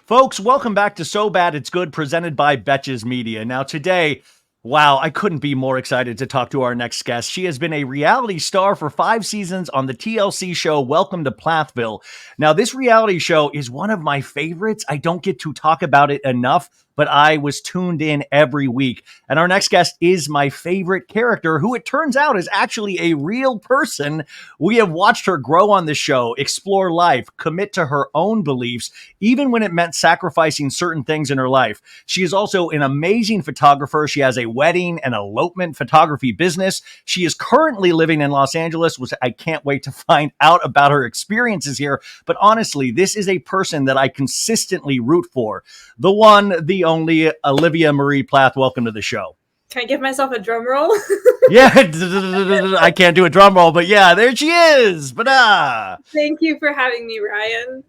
Folks, welcome back to So Bad It's Good, presented by Betches Media. Now today, wow, I couldn't be more excited to talk to our next guest. She has been a reality star for 5 seasons on the TLC show Welcome to Plathville. Now this reality show is one of my favorites. I don't get to talk about it enough, but I was tuned in every week. And our next guest is my favorite character, who it turns out is actually a real person. We have watched her grow on the show, explore life, commit to her own beliefs, even when it meant sacrificing certain things in her life. She is also an amazing photographer. She has a wedding and elopement photography business. She is currently living in Los Angeles, which I can't wait to find out about her experiences here. But honestly, this is a person that I consistently root for. The one, the only Olivia Marie Plath. Welcome to the show. Can I give myself a drum roll? Yeah, I can't do a drum roll, but yeah, there she is. Thank you for having me, Ryan.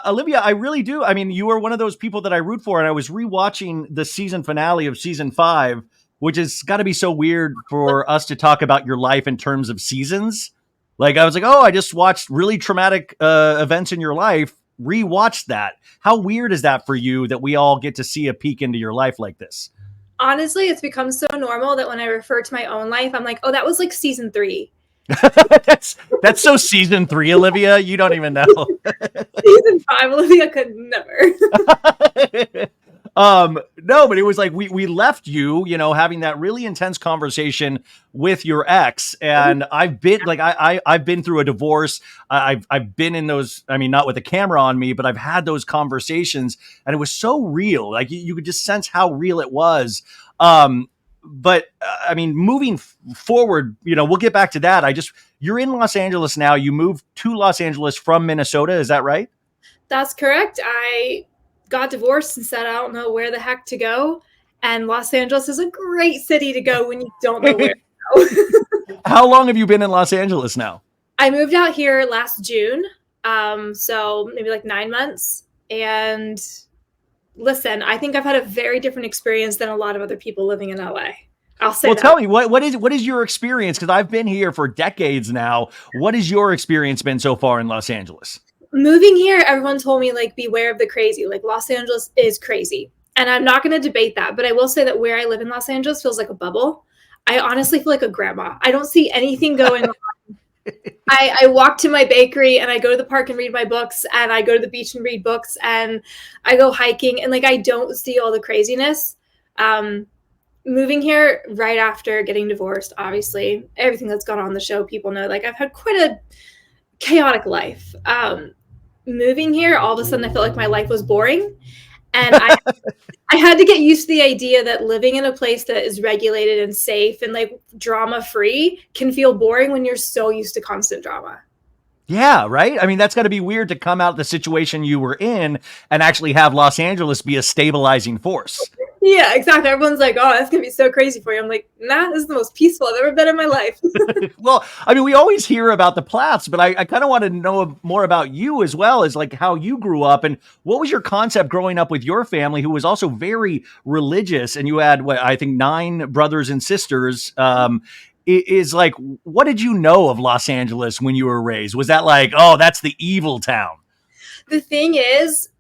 Olivia, I really do. I mean, you are one of those people that I root for, and I was rewatching the season finale of season 5, which has got to be so weird for us to talk about your life in terms of seasons. Like, I was like, oh, I just watched really traumatic events in your life. Rewatched that. How weird is that for you that we all get to see a peek into your life like this? Honestly, it's become so normal that when I refer to my own life, I'm like, oh, that was like season 3. that's so season 3, Olivia. You don't even know. Season 5, Olivia could never. No, but it was like we left you, having that really intense conversation with your ex, and I've been like I've been through a divorce. I've been in those. I mean, not with a camera on me, but I've had those conversations, and it was so real. Like you could just sense how real it was. But I mean, moving forward, we'll get back to that. You're in Los Angeles now. You moved to Los Angeles from Minnesota. Is that right? That's correct. I got divorced and said, I don't know where the heck to go. And Los Angeles is a great city to go when you don't know where to go. How long have you been in Los Angeles now? I moved out here last June. So maybe like 9 months. And listen, I think I've had a very different experience than a lot of other people living in LA. I'll say that. Tell me, what is your experience? Because I've been here for decades now. What has your experience been so far in Los Angeles? Moving here, everyone told me, like, beware of the crazy. Like, Los Angeles is crazy. And I'm not going to debate that. But I will say that where I live in Los Angeles feels like a bubble. I honestly feel like a grandma. I don't see anything going on. I walk to my bakery and I go to the park and read my books, and I go to the beach and read books, and I go hiking, and like I don't see all the craziness. Moving here right after getting divorced, obviously everything that's gone on the show, people know, like I've had quite a chaotic life. Moving here, all of a sudden I felt like my life was boring, and I had to get used to the idea that living in a place that is regulated and safe and like drama free can feel boring when you're so used to constant drama. Yeah, right? I mean, that's got to be weird to come out of the situation you were in and actually have Los Angeles be a stabilizing force. Yeah, exactly. Everyone's like, oh, that's going to be so crazy for you. I'm like, nah, this is the most peaceful I've ever been in my life. Well, I mean, we always hear about the Plaths, but I kind of want to know more about you as well, as like how you grew up and what was your concept growing up with your family, who was also very religious, and you had, I think 9 brothers and sisters. Is like, what did you know of Los Angeles when you were raised? Was that like, oh, that's the evil town? The thing is,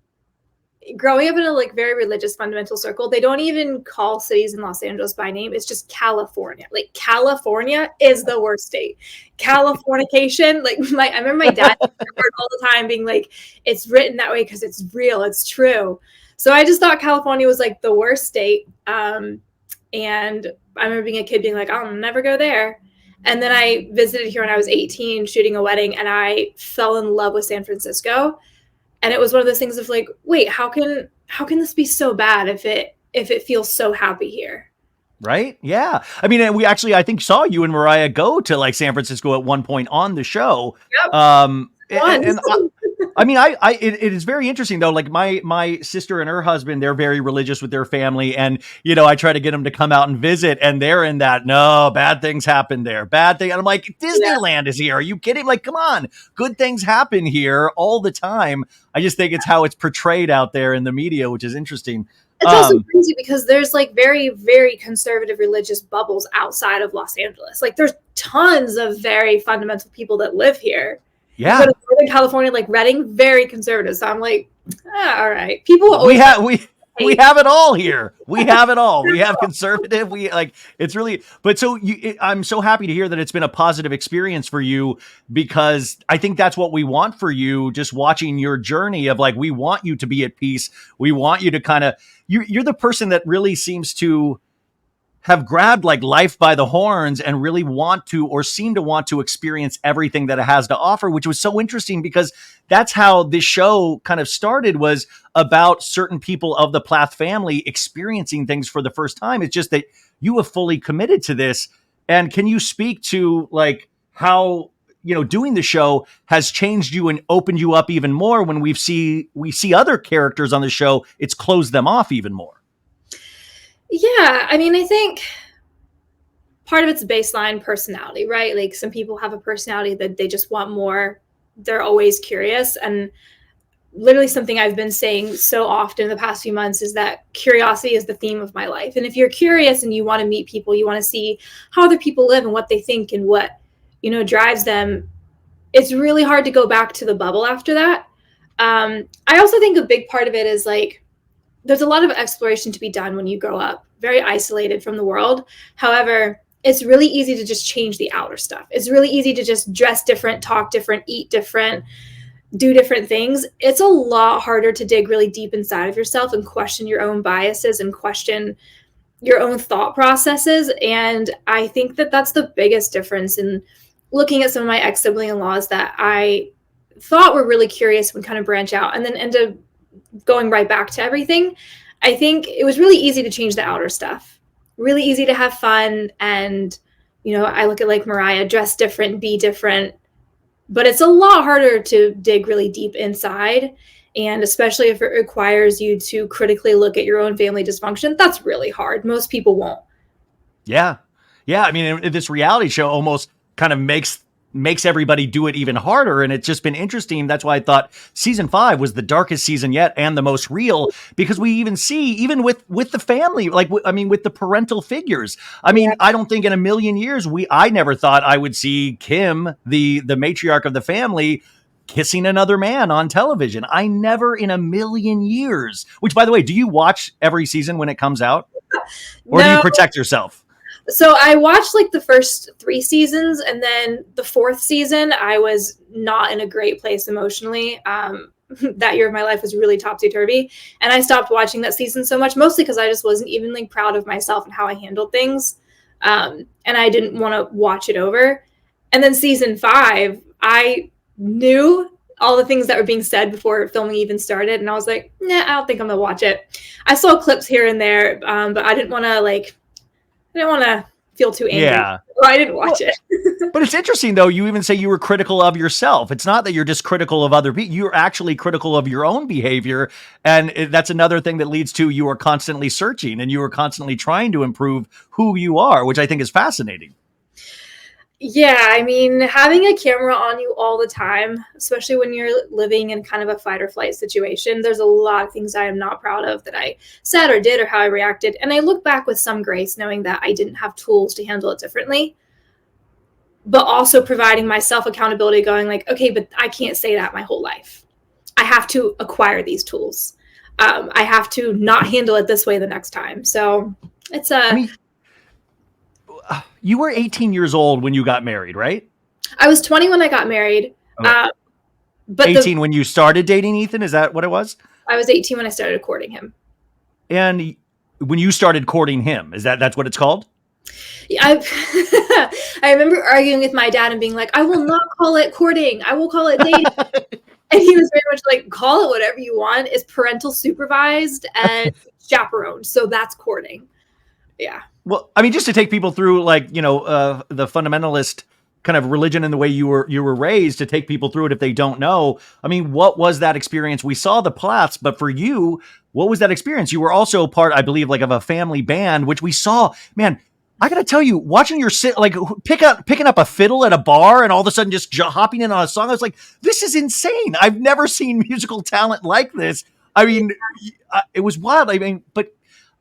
growing up in a like very religious fundamental circle, they don't even call cities in Los Angeles by name. It's just California. Like, California is the worst state. Californication. Like, I remember my dad all the time being like, it's written that way because it's real, it's true. So I just thought California was like the worst state. And I remember being a kid being like, I'll never go there. And then I visited here when I was 18 shooting a wedding, and I fell in love with San Francisco. And it was one of those things of like, wait, how can this be so bad if it feels so happy here? Right? Yeah. I mean, we actually, I think, saw you and Mariah go to like San Francisco at one point on the show. Yep. I mean, it is very interesting though. Like my sister and her husband, they're very religious with their family, and I try to get them to come out and visit, and they're in that, no, bad things happen there, bad thing. And I'm like, Disneyland is here. Are you kidding? Like, come on, good things happen here all the time. I just think it's how it's portrayed out there in the media, which is interesting. It's also crazy because there's like very, very conservative religious bubbles outside of Los Angeles. Like, there's tons of very fundamental people that live here. You go Yeah. to Northern California, like Redding, very conservative. So I'm like, all right. People will We always have we hate. have it all here. We have it all. We have conservative. We like it's really. But so I'm so happy to hear that it's been a positive experience for you because I think that's what we want for you. Just watching your journey of like we want you to be at peace. We want you to kind of you're the person that really seems to have grabbed like life by the horns and really want to or seem to want to experience everything that it has to offer, which was so interesting because that's how this show kind of started, was about certain people of the Plath family experiencing things for the first time. It's just that you have fully committed to this. And can you speak to like how doing the show has changed you and opened you up even more when we see other characters on the show, it's closed them off even more? Yeah, I mean, I think part of it's baseline personality, right? Like some people have a personality that they just want more. They're always curious. And literally something I've been saying so often in the past few months is that curiosity is the theme of my life. And if you're curious and you want to meet people, you want to see how other people live and what they think and what, drives them, it's really hard to go back to the bubble after that. I also think a big part of it is like, there's a lot of exploration to be done when you grow up, very isolated from the world. However, it's really easy to just change the outer stuff. It's really easy to just dress different, talk different, eat different, do different things. It's a lot harder to dig really deep inside of yourself and question your own biases and question your own thought processes. And I think that that's the biggest difference in looking at some of my ex-sibling-in-laws that I thought were really curious would kind of branch out and then end up going right back to everything. I think it was really easy to change the outer stuff, really easy to have fun. And, I look at like Mariah, dress different, be different, but it's a lot harder to dig really deep inside. And especially if it requires you to critically look at your own family dysfunction, that's really hard. Most people won't. Yeah. Yeah. I mean, this reality show almost kind of makes everybody do it even harder. And it's just been interesting. That's why I thought season 5 was the darkest season yet and the most real, because we even see, even with the family, like, with the parental figures. I don't think in a million years, I never thought I would see Kim, the matriarch of the family, kissing another man on television. I never in a million years, which by the way, do you watch every season when it comes out? Or do you protect yourself? So I watched like the first 3 seasons, and then the 4th season, I was not in a great place emotionally. That year of my life was really topsy-turvy. And I stopped watching that season so much, mostly because I just wasn't even like proud of myself and how I handled things. And I didn't want to watch it over. And then season 5, I knew all the things that were being said before filming even started. And I was like, nah, I don't think I'm going to watch it. I saw clips here and there, but I didn't want to feel too angry. Yeah. So I didn't watch it. But it's interesting, though. You even say you were critical of yourself. It's not that you're just critical of other people. You're actually critical of your own behavior. And that's another thing that leads to you are constantly searching and you are constantly trying to improve who you are, which I think is fascinating. Yeah, I mean, having a camera on you all the time, especially when you're living in kind of a fight or flight situation, there's a lot of things I am not proud of that I said or did or how I reacted. And I look back with some grace knowing that I didn't have tools to handle it differently, but also providing myself accountability, going like, okay, but I can't say that my whole life. I have to acquire these tools. I have to not handle it this way the next time. So it's you were 18 years old when you got married, right? I was 20 when I got married. Okay. But 18 when you started dating Ethan? Is that what it was? I was 18 when I started courting him. And when you started courting him, that's what it's called? Yeah, I remember arguing with my dad and being like, I will not call it courting. I will call it dating. And he was very much like, call it whatever you want. It's parental supervised and chaperoned. So that's courting. Yeah. Well, just to take people through, like, the fundamentalist kind of religion and the way you were raised, to take people through it if they don't know. What was that experience? We saw the Plaths, but for you, what was that experience? You were also part, I believe, like of a family band, which we saw. Man, I gotta tell you, watching your picking up a fiddle at a bar and all of a sudden just hopping in on a song, I was like, this is insane. I've never seen musical talent like this. It was wild.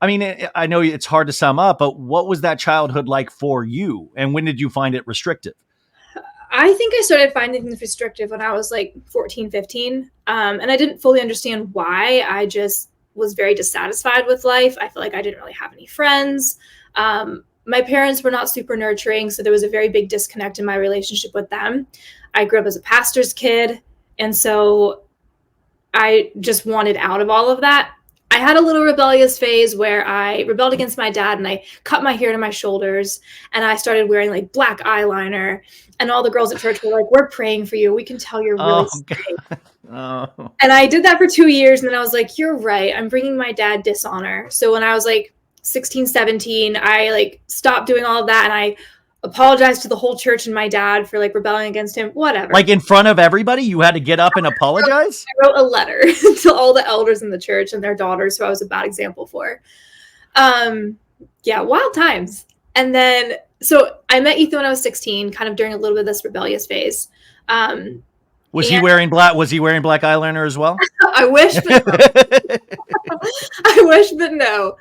I know it's hard to sum up, but what was that childhood like for you? And when did you find it restrictive? I think I started finding things restrictive when I was like 14, 15. And I didn't fully understand why. I just was very dissatisfied with life. I feel like I didn't really have any friends. My parents were not super nurturing, so there was a very big disconnect in my relationship with them. I grew up as a pastor's kid, and so I just wanted out of all of that. I had a little rebellious phase where I rebelled against my dad and I cut my hair to my shoulders and I started wearing like black eyeliner, and all the girls at church were like, "We're praying for you. We can tell you're really sick." Oh. And I did that for 2 years, and then I was like, "You're right. I'm bringing my dad dishonor." So when I was like 16, 17, I like stopped doing all of that and I apologized to the whole church and my dad for like rebelling against him, whatever. Like in front of everybody, you had to get up and apologize? I wrote a letter to all the elders in the church and their daughters who I was a bad example for. Yeah, wild times. And then, so I met Ethan when I was 16, kind of during a little bit of this rebellious phase. Was he wearing black eyeliner as well? I wish, but no. I wish, but no.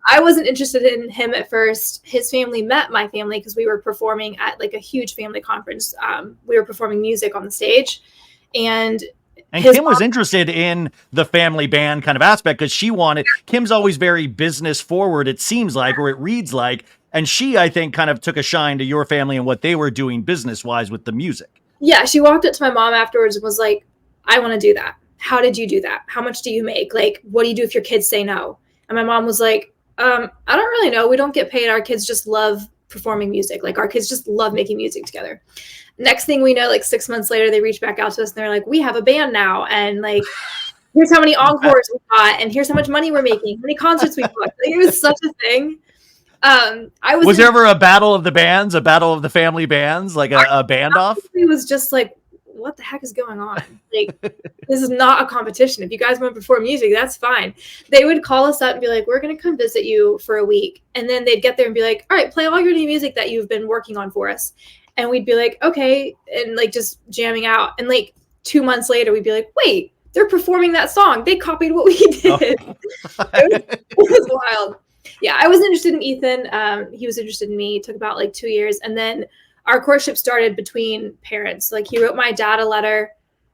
I wasn't interested in him at first. His family met my family because we were performing at like a huge family conference. We were performing music on the stage, and Kim was interested in the family band kind of aspect because Kim's always very business forward, it seems like, or it reads like, and she, I think, kind of took a shine to your family and what they were doing business wise with the music. Yeah, she walked up to my mom afterwards and was like, "I want to do that. How did you do that? How much do you make? Like, what do you do if your kids say no?" And my mom was like, I don't really know. We don't get paid. Our kids just love performing music. Like, our kids just love making music together." Next thing we know, like 6 months later, they reached back out to us and they're like, "We have a band now. And like, here's how many encores we got. And here's how much money we're making. How many concerts we booked." Like, it was such a thing. Was there ever a battle of the bands, a battle of the family bands, like a band off? It was just like, what the heck is going on? Like, this is not a competition. If you guys want to perform music, that's fine. They would call us up and be like, "We're going to come visit you for a week." And then they'd get there and be like, "All right, play all your new music that you've been working on for us." And we'd be like, "Okay." And like just jamming out. And like 2 months later, we'd be like, "Wait, they're performing that song. They copied what we did." Oh. It was wild. Yeah, I was interested in Ethan. He was interested in me. It took about like 2 years. And then our courtship started between parents. Like, he wrote my dad a letter.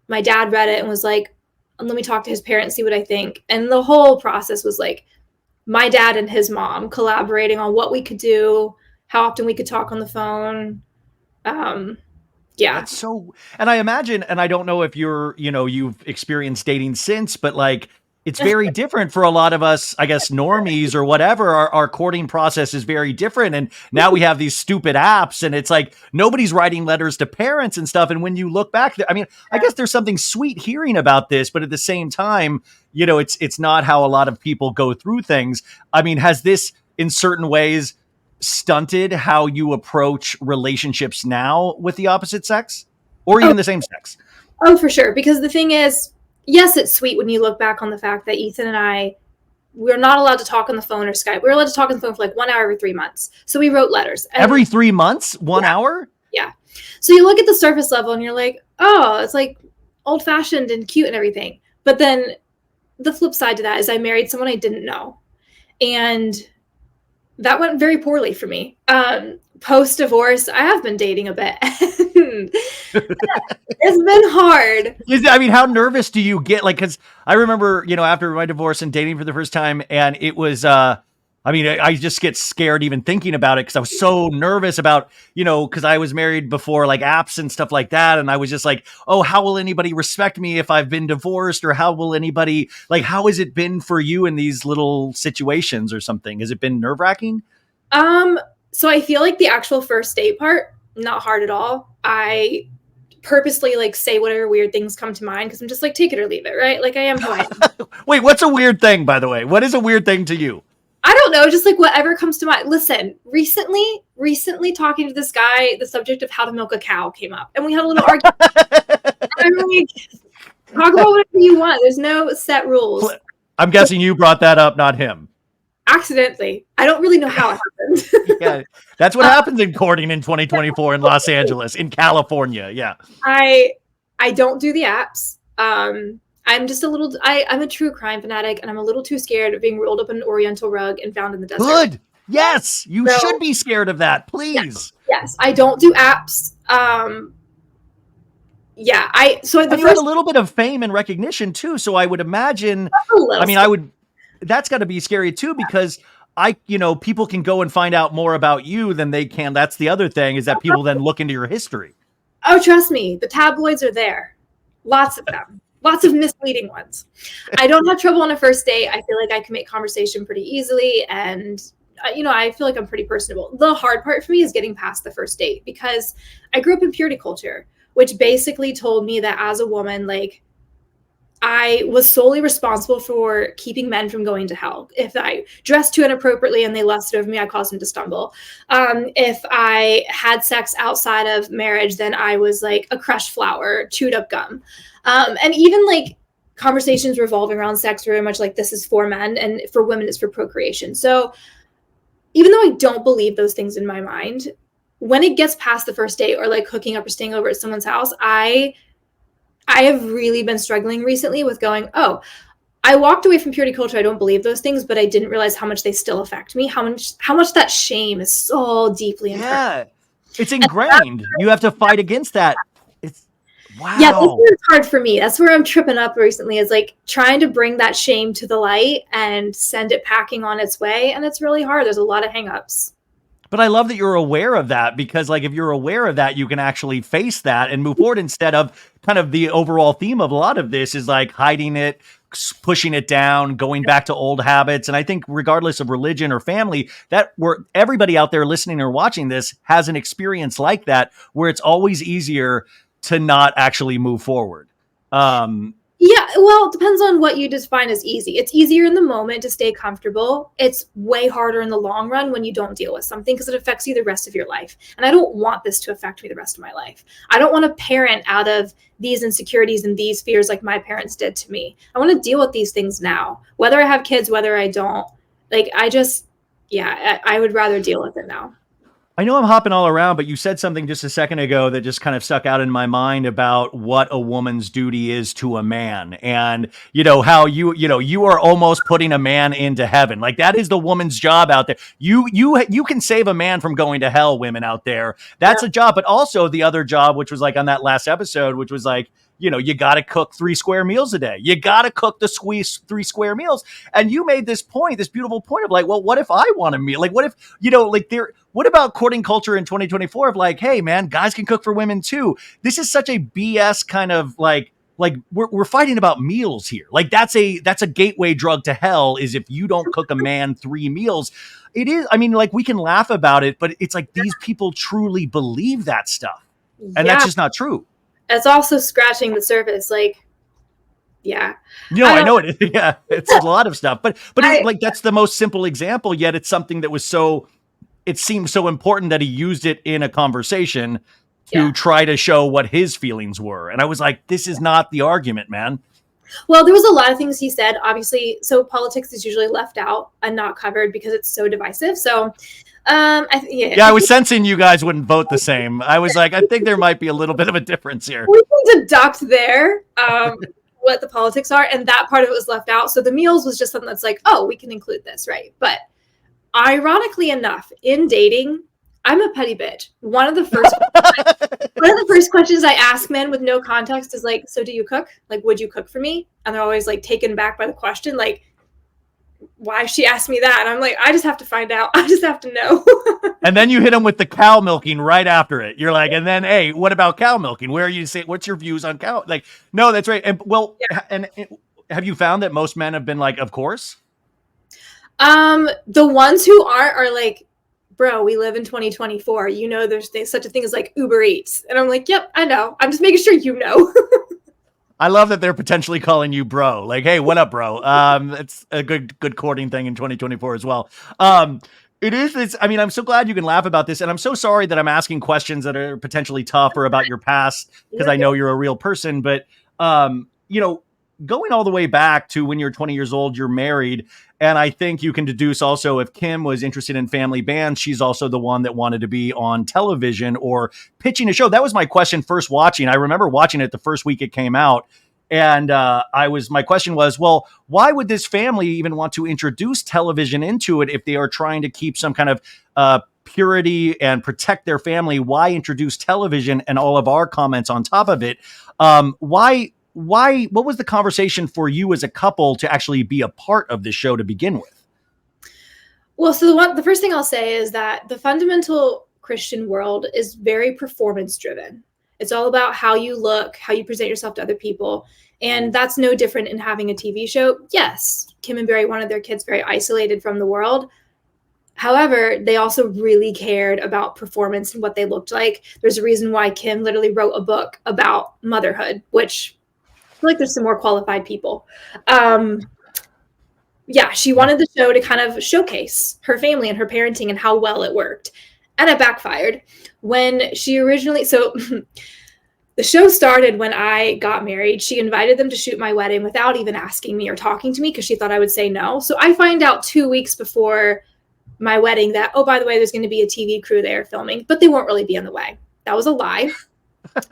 My dad read it and was like, "Let me talk to his parents, see what I think." And the whole process was like my dad and his mom collaborating on what we could do, how often we could talk on the phone. Yeah. That's so, and I imagine, and I don't know if you've experienced dating since, but like, it's very different for a lot of us, I guess, normies or whatever. Our courting process is very different. And now we have these stupid apps and it's like nobody's writing letters to parents and stuff. And when you look back, I mean, I guess there's something sweet hearing about this, but at the same time, it's not how a lot of people go through things. I mean, has this in certain ways stunted how you approach relationships now with the opposite sex or even the same sex? Oh, for sure. Because the thing is, yes, it's sweet when you look back on the fact that Ethan and we're not allowed to talk on the phone or Skype. We were allowed to talk on the phone for like 1 hour every 3 months. So we wrote letters. Every 3 months? 1 hour? Yeah. So you look at the surface level and you're like, oh, it's like old fashioned and cute and everything. But then the flip side to that is I married someone I didn't know. And that went very poorly for me. Post-divorce, I have been dating a bit. It's been hard. I mean, how nervous do you get? Like, because I remember, after my divorce and dating for the first time, and it was, I just get scared even thinking about it because I was so nervous about, because I was married before like apps and stuff like that. And I was just like, oh, how will anybody respect me if I've been divorced? Or how will anybody, like, how has it been for you in these little situations or something? Has it been nerve-wracking? So I feel like the actual first date part, not hard at all. I purposely like say whatever weird things come to mind because I'm just like, take it or leave it, right? Like, I am who I am. Wait, what's a weird thing, by the way? What is a weird thing to you? I don't know, just like whatever comes to mind. Listen, recently talking to this guy, the subject of how to milk a cow came up, and we had a little argument. I'm like, talk about whatever you want. There's no set rules. I'm guessing you brought that up, not him. Accidentally. I don't really know how it happened. Yeah, that's what happens in courting in 2024 in Los Angeles, in California. Yeah. I don't do the apps. I'm just I'm a true crime fanatic, and I'm a little too scared of being rolled up in an Oriental rug and found in the desert. Good. Yes. You should be scared of that. Please. Yes. I don't do apps. Yeah, And you have a little bit of fame and recognition too. So I would imagine, that's got to be scary too, because people can go and find out more about you than they can. That's the other thing, is that people then look into your history. Oh, trust me, the tabloids are there. Lots of them. Lots of misleading ones. I don't have trouble on a first date. I feel like I can make conversation pretty easily, and I feel like I'm pretty personable. The hard part for me is getting past the first date, because I grew up in purity culture, which basically told me that as a woman, like, I was solely responsible for keeping men from going to hell. If I dressed too inappropriately and they lusted over me, I caused them to stumble. If I had sex outside of marriage, then I was like a crushed flower, chewed up gum. And even like conversations revolving around sex very much like, this is for men, and for women it's for procreation. So even though I don't believe those things in my mind, when it gets past the first date or like hooking up or staying over at someone's house, I have really been struggling recently with going, oh, I walked away from purity culture. I don't believe those things, but I didn't realize how much they still affect me. How much that shame is so deeply ingrained. Yeah, it's ingrained. You have to fight against that. It's wow. Yeah, that's where it's hard for me. That's where I'm tripping up recently, is like trying to bring that shame to the light and send it packing on its way. And it's really hard. There's a lot of hangups. But I love that you're aware of that, because like, if you're aware of that, you can actually face that and move forward, instead of kind of the overall theme of a lot of this is like hiding it, pushing it down, going back to old habits. And I think regardless of religion or family, that everybody out there listening or watching this has an experience like that, where it's always easier to not actually move forward. Yeah, well, it depends on what you define as easy. It's easier in the moment to stay comfortable. It's way harder in the long run when you don't deal with something, because it affects you the rest of your life. And I don't want this to affect me the rest of my life. I don't want to parent out of these insecurities and these fears like my parents did to me. I want to deal with these things now, whether I have kids, whether I don't. Like, I would rather deal with it now. I know I'm hopping all around, but you said something just a second ago that just kind of stuck out in my mind about what a woman's duty is to a man. And, how you are almost putting a man into heaven. Like, that is the woman's job out there. You can save a man from going to hell, women out there. That's a job. But also the other job, which was like on that last episode, which was like, you got to cook 3 square meals a day. You got to cook the 3 square meals. And you made this beautiful point of like, well, what if I want a meal? Like, what if, what about courting culture in 2024 of like, hey man, guys can cook for women too. This is such a BS kind of like we're fighting about meals here. Like, that's a gateway drug to hell, is if you don't cook a man 3 meals. It is. I mean, like, we can laugh about it, but it's like these people truly believe that stuff. And that's just not true. It's also scratching the surface. Like, yeah. I know it. Yeah, it's a lot of stuff. But that's the most simple example, yet it's something that it seemed so important that he used it in a conversation to try to show what his feelings were. And I was like, this is not the argument, man. Well, there was a lot of things he said, obviously. So politics is usually left out and not covered because it's so divisive. So I was sensing you guys wouldn't vote the same. I was like, I think there might be a little bit of a difference here. We can deduct there what the politics are, and that part of it was left out. So the meals was just something that's like, oh, we can include this, right? But ironically enough, in dating, I'm a petty bitch. One of the first questions I ask men with no context is like, so do you cook? Like, would you cook for me? And they're always like taken back by the question, like, why she asked me that? And I'm like, I just have to find out. I just have to know. And then you hit them with the cow milking right after it. You're like, and then, hey, what about cow milking? Where are you saying, what's your views on cow? Like, no, that's right. And and have you found that most men have been like, of course? The ones who are like, bro, we live in 2024. There's such a thing as like Uber Eats. And I'm like, yep, I know. I'm just making sure you know. I love that they're potentially calling you bro. Like, hey, what up, bro? It's a good courting thing in 2024 as well. It is. I mean, I'm so glad you can laugh about this. And I'm so sorry that I'm asking questions that are potentially tough or about your past, because I know you're a real person. But, going all the way back to when you're 20 years old, you're married. And I think you can deduce also, if Kim was interested in family bands, she's also the one that wanted to be on television or pitching a show. That was my question first watching. I remember watching it the first week it came out. And my question was, well, why would this family even want to introduce television into it if they are trying to keep some kind of purity and protect their family, why introduce television and all of our comments on top of it? What was the conversation for you as a couple to actually be a part of this show to begin with? Well, so the first thing I'll say is that the fundamental Christian world is very performance driven. It's all about how you look, how you present yourself to other people. And that's no different in having a TV show. Yes, Kim and Barry wanted their kids very isolated from the world. However, they also really cared about performance and what they looked like. There's a reason why Kim literally wrote a book about motherhood, which I feel like there's some more qualified people. Yeah, she wanted the show to kind of showcase her family and her parenting and how well it worked. And it backfired. When she originally, so the show started when I got married. She invited them to shoot my wedding without even asking me or talking to me because she thought I would say no. So I find out 2 weeks before my wedding that, oh, by the way, there's going to be a TV crew there filming, but they won't really be in the way. That was a lie.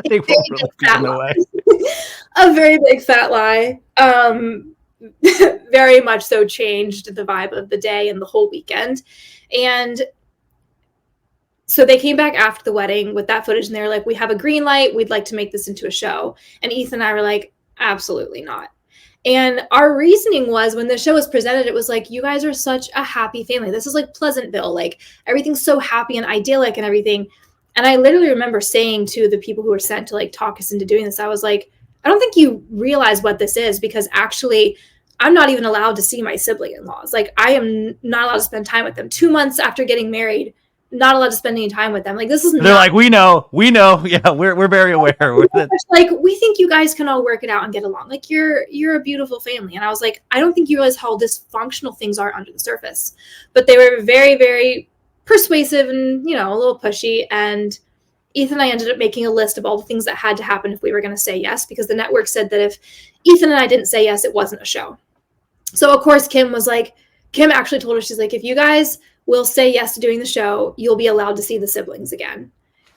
They won't really be in the way. A very big fat lie. Very much so changed the vibe of the day and the whole weekend. And so they came back after the wedding with that footage and they were like, we have a green light. We'd like to make this into a show. And Ethan and I were like, absolutely not. And our reasoning was when the show was presented, it was like, you guys are such a happy family. This is like Pleasantville. Like everything's so happy and idyllic and everything. And I literally remember saying to the people who were sent to like talk us into doing this, I was like, I don't think you realize what this is because actually I'm not even allowed to see my sibling-in-laws. Like I am not allowed to spend time with them. 2 months after getting married, not allowed to spend any time with them. Like this is They're like, we know. Yeah, we're very aware. Like we think you guys can all work it out and get along. Like you're a beautiful family. And I was like, I don't think you realize how dysfunctional things are under the surface. But they were very, very persuasive and, you know, a little pushy. And Ethan and I ended up making a list of all the things that had to happen if we were going to say yes, because the network said that if Ethan and I didn't say yes, it wasn't a show. So of course, Kim actually told her, she's like, if you guys will say yes to doing the show, you'll be allowed to see the siblings again,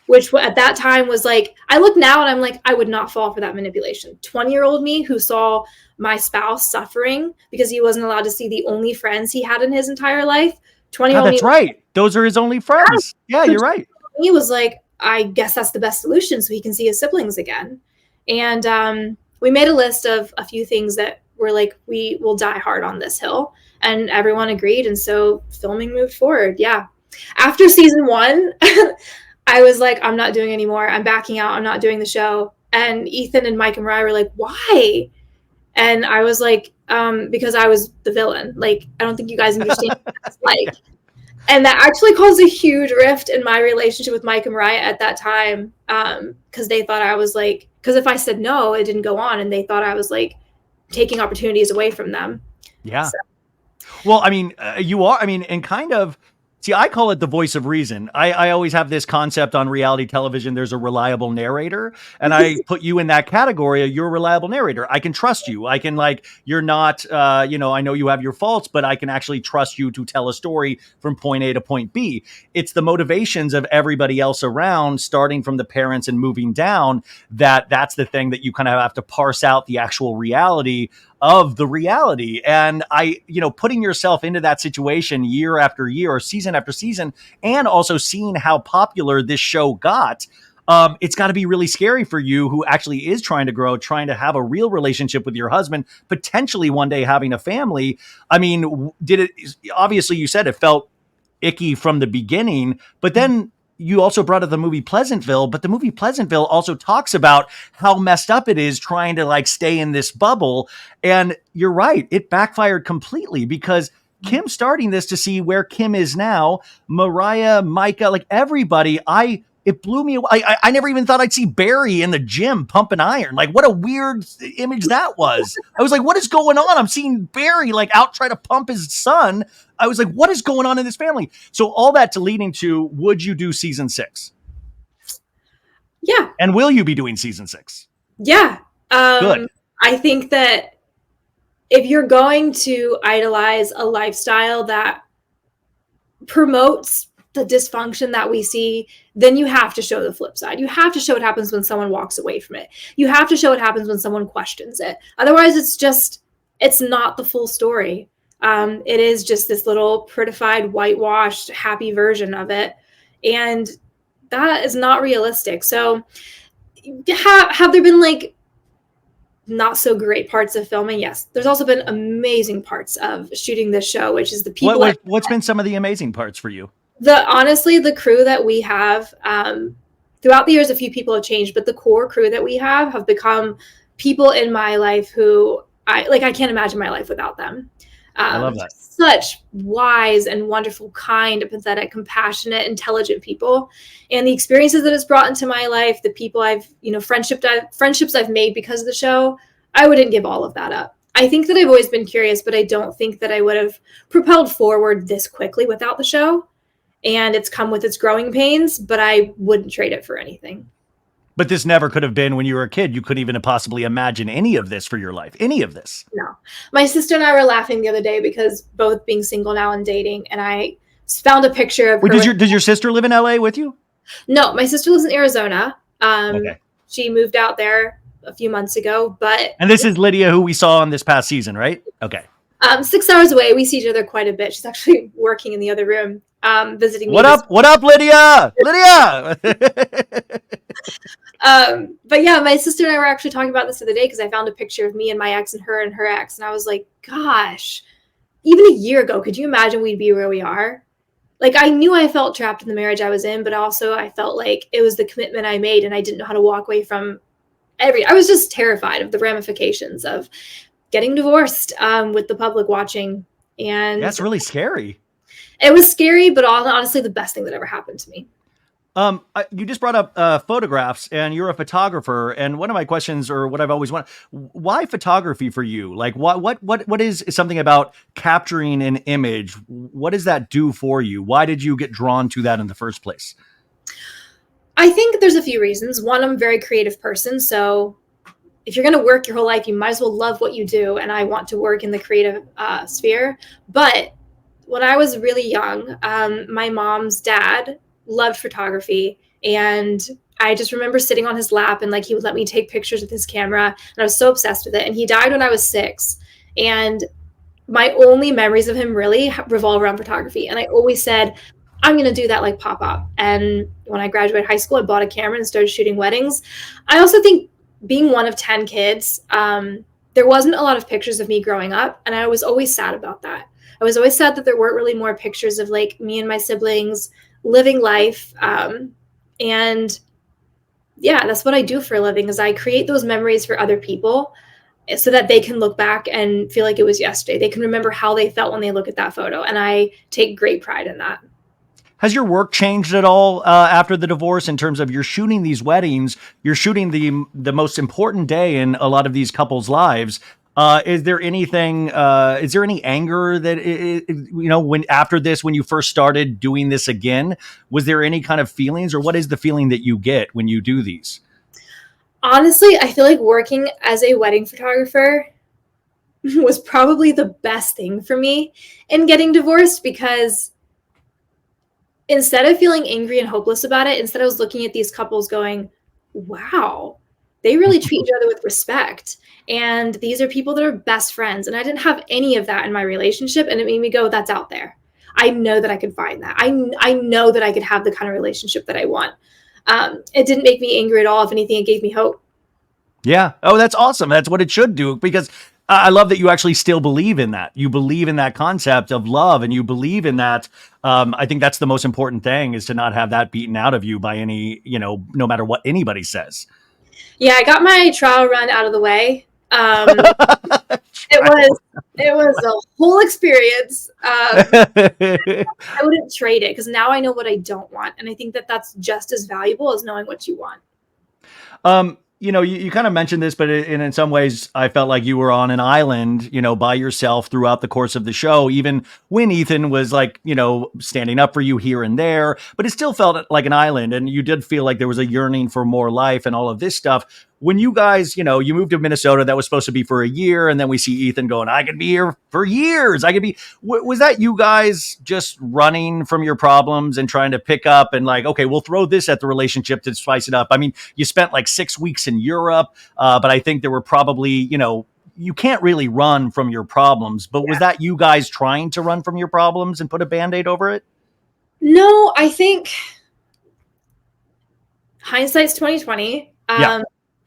which at that time was like, I look now and I'm like, I would not fall for that manipulation. 20-year-old me who saw my spouse suffering because he wasn't allowed to see the only friends he had in his entire life. 20-year-old that's me, right. Those are his only friends. Yeah, you're right. He was like, I guess that's the best solution so he can see his siblings again. And we made a list of a few things that were like, we will die hard on this hill. And everyone agreed. And so filming moved forward. Yeah. After season 1, I was like, I'm not doing anymore. I'm backing out. I'm not doing the show. And Ethan and Mike and Mariah were like, why? And I was like, because I was the villain. Like, I don't think you guys understand what that's like. And that actually caused a huge rift in my relationship with Mike and Mariah at that time. Because they thought I was like, because if I said no, it didn't go on. And they thought I was like taking opportunities away from them. Yeah. So. Well, I mean, you are, I mean, and kind of, see, I call it the voice of reason. I always have this concept on reality television. There's a reliable narrator, and I put you in that category. You're a reliable narrator. I can trust you. I can you're not, I know you have your faults, but I can actually trust you to tell a story from point A to point B. It's the motivations of everybody else around, starting from the parents and moving down, that's the thing that you kind of have to parse out the actual reality of the reality. And putting yourself into that situation year after year or season after season, and also seeing how popular this show got, it's got to be really scary for you who actually is trying to grow, trying to have a real relationship with your husband, potentially one day having a family. I mean, obviously you said it felt icky from the beginning, but then you also brought up the movie Pleasantville, but the movie Pleasantville also talks about how messed up it is trying to stay in this bubble. And you're right. It backfired completely because Kim starting this to see where Kim is now, Mariah, Micah, everybody, it blew me away. I never even thought I'd see Barry in the gym pumping iron. What a weird image that was. I was like, what is going on? I'm seeing Barry out trying to pump his son. I was like, what is going on in this family? So all that to leading to, would you do season 6? Yeah. And will you be doing season 6? Yeah. Good. I think that if you're going to idolize a lifestyle that promotes the dysfunction that we see, then you have to show the flip side. You have to show what happens when someone walks away from it. You have to show what happens when someone questions it. Otherwise, it's not the full story. It is just this little prettified, whitewashed, happy version of it. And that is not realistic. So have there been like not so great parts of filming? Yes. There's also been amazing parts of shooting this show, which is the people. What's been some of the amazing parts for you? Honestly, the crew that we have, throughout the years, a few people have changed, but the core crew that we have become people in my life who I can't imagine my life without them. I love that. Such wise and wonderful, kind, empathetic, compassionate, intelligent people. And the experiences that it's brought into my life, the people I've, friendships I've made because of the show, I wouldn't give all of that up. I think that I've always been curious, but I don't think that I would have propelled forward this quickly without the show. And it's come with its growing pains, but I wouldn't trade it for anything. But this never could have been when you were a kid. You couldn't even possibly imagine any of this for your life. Any of this. No. My sister and I were laughing the other day because both being single now and dating, and I found a picture of her. Wait, does your sister live in LA with you? No, my sister lives in Arizona. Okay. She moved out there a few months ago, but. And this is Lydia, who we saw on this past season, right? Okay. 6 hours away. We see each other quite a bit. She's actually working in the other room, visiting me. What up, Lydia? Lydia! But yeah, my sister and I were actually talking about this the other day because I found a picture of me and my ex and her ex. And I was like, gosh, even a year ago, could you imagine we'd be where we are? Like, I knew I felt trapped in the marriage I was in, but also I felt like it was the commitment I made and I didn't know how to walk away from I was just terrified of the ramifications of getting divorced with the public watching. And that's really scary. It was scary, but honestly, the best thing that ever happened to me. You just brought up photographs, and you're a photographer. And one of my questions, or what I've always wanted, why photography for you? Like, what is something about capturing an image? What does that do for you? Why did you get drawn to that in the first place? I think there's a few reasons. One, I'm a very creative person, so if you're going to work your whole life, you might as well love what you do. And I want to work in the creative sphere. But when I was really young, my mom's dad loved photography. And I just remember sitting on his lap and like he would let me take pictures with his camera. And I was so obsessed with it. And he died when I was 6. And my only memories of him really revolve around photography. And I always said, I'm going to do that like Pop-Up. And when I graduated high school, I bought a camera and started shooting weddings. I also think being one of 10 kids, there wasn't a lot of pictures of me growing up. And I was always sad about that. I was always sad that there weren't really more pictures of like me and my siblings living life. And yeah, that's what I do for a living is I create those memories for other people so that they can look back and feel like it was yesterday. They can remember how they felt when they look at that photo. And I take great pride in that. Has your work changed at all after the divorce in terms of you're shooting these weddings, you're shooting the most important day in a lot of these couples' lives? Is there anything, is there any anger that, when after this, when you first started doing this again, was there any kind of feelings or what is the feeling that you get when you do these? Honestly, I feel like working as a wedding photographer was probably the best thing for me in getting divorced because instead of feeling angry and hopeless about it, instead I was looking at these couples going, wow, they really treat each other with respect. And these are people that are best friends. And I didn't have any of that in my relationship. And it made me go, that's out there. I know that I could find that. I know that I could have the kind of relationship that I want. It didn't make me angry at all. If anything, it gave me hope. Yeah. Oh, that's awesome. That's what it should do because I love that you actually still believe in that. You believe in that concept of love and you believe in that. I think that's the most important thing is to not have that beaten out of you by any, no matter what anybody says. Yeah, I got my trial run out of the way. It was a whole experience. I wouldn't trade it because now I know what I don't want. And I think that that's just as valuable as knowing what you want. You kind of mentioned this, but in some ways I felt like you were on an island, by yourself throughout the course of the show, even when Ethan was like, standing up for you here and there, but it still felt like an island. And you did feel like there was a yearning for more life and all of this stuff. When you guys, you moved to Minnesota, that was supposed to be for a year. And then we see Ethan going, I could be here for years. Was that you guys just running from your problems and trying to pick up and like, okay, we'll throw this at the relationship to spice it up. I mean, you spent like 6 weeks in Europe, but I think there were probably, you can't really run from your problems, but was that you guys trying to run from your problems and put a Band-Aid over it? No, I think hindsight's 2020.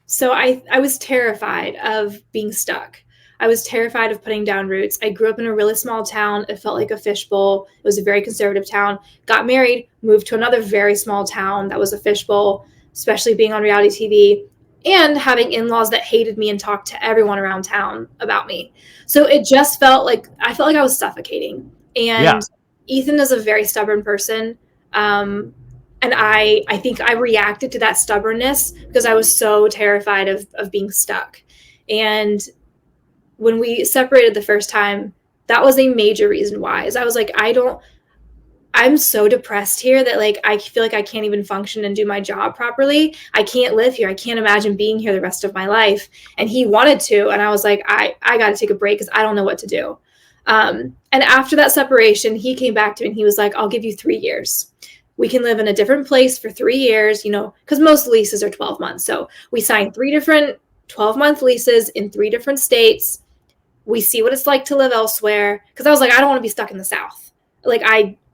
So I was terrified of being stuck. I was terrified of putting down roots. I grew up in a really small town. It felt like a fishbowl. It was a very conservative town. Got married, moved to another very small town that was a fishbowl, especially being on reality TV and having in-laws that hated me and talked to everyone around town about me. So it just felt like I was suffocating. And Ethan is a very stubborn person. And I think I reacted to that stubbornness because I was so terrified of being stuck. And when we separated the first time, that was a major reason why. Is I was like, I'm so depressed here that like I feel like I can't even function and do my job properly. I can't live here. I can't imagine being here the rest of my life. And he wanted to, and I was like, I got to take a break because I don't know what to do. And after that separation, he came back to me and he was like, I'll give you 3 years. We can live in a different place for 3 years, because most leases are 12 months. So we signed 3 different 12-month leases in 3 different states. We see what it's like to live elsewhere. Because I was like, I don't want to be stuck in the South.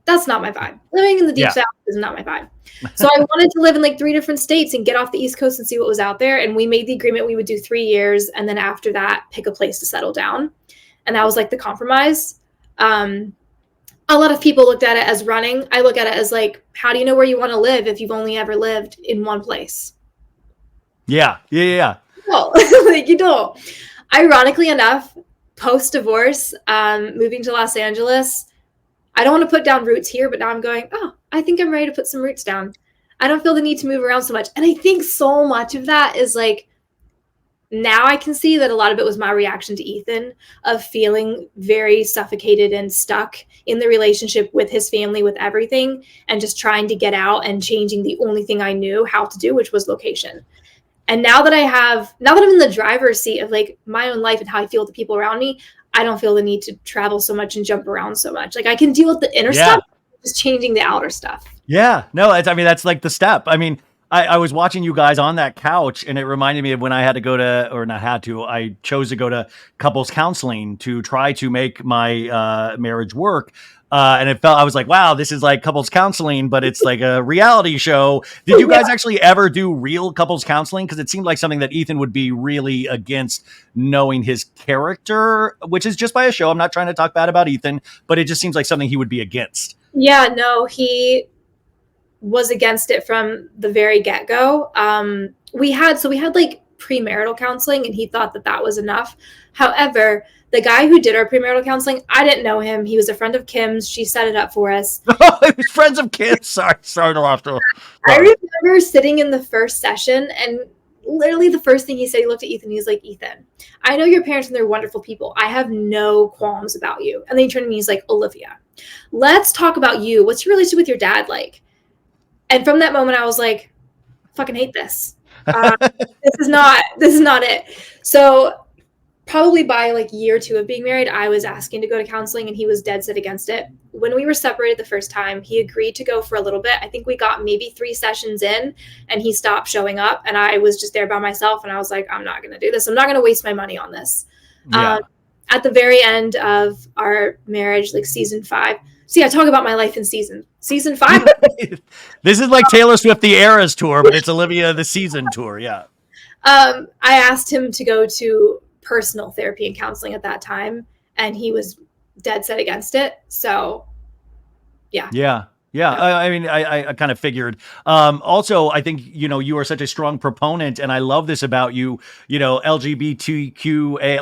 That's not my vibe. Living in the deep South is not my vibe. So I wanted to live in like 3 different states and get off the East Coast and see what was out there. And we made the agreement we would do 3 years. And then after that, pick a place to settle down. And that was like the compromise. A lot of people looked at it as running. I look at it as like, how do you know where you want to live if you've only ever lived in one place? Yeah. No, you don't. Ironically enough, post-divorce, moving to Los Angeles, I don't want to put down roots here, but now I'm going, I think I'm ready to put some roots down. I don't feel the need to move around so much. And I think so much of that is like, now I can see that a lot of it was my reaction to Ethan of feeling very suffocated and stuck in the relationship with his family, with everything, and just trying to get out and changing the only thing I knew how to do, which was location. And now that I'm in the driver's seat of like my own life and how I feel with the people around me, I don't feel the need to travel so much and jump around so much. Like I can deal with the inner stuff, just changing the outer stuff. Yeah, no, that's like the step. I mean, I was watching you guys on that couch and it reminded me of when I had to go to, or not had to, I chose to go to couples counseling to try to make my marriage work. And I was like, wow, this is like couples counseling, but it's like a reality show. Did you guys actually ever do real couples counseling? Because it seemed like something that Ethan would be really against, knowing his character, which is just by a show. I'm not trying to talk bad about Ethan, but it just seems like something he would be against. Yeah, no, he was against it from the very get-go. We had like premarital counseling and he thought that was enough. However, the guy who did our premarital counseling, I didn't know him. He was a friend of Kim's. She set it up for us. Friends of Kim's. Sorry to laugh. I remember sitting in the first session and literally the first thing he said, he looked at Ethan. He was like, Ethan, I know your parents and they're wonderful people. I have no qualms about you. And then he turned to me, he's like, Olivia, let's talk about you. What's your relationship with your dad like? And from that moment, I was like, fucking hate this. This is not it. So probably by like year 2 of being married, I was asking to go to counseling and he was dead set against it. When we were separated the first time, he agreed to go for a little bit. I think we got maybe 3 sessions in and he stopped showing up and I was just there by myself and I was like, I'm not going to do this. I'm not going to waste my money on this. Yeah. At the very end of our marriage, like season 5, see, I talk about my life in season 5. This is like Taylor Swift, the Eras tour, but it's Olivia, the season tour. Yeah. I asked him to go to personal therapy and counseling at that time, and he was dead set against it. So, yeah. I mean, I kind of figured. Also, I think, you are such a strong proponent, and I love this about you, LGBTQA,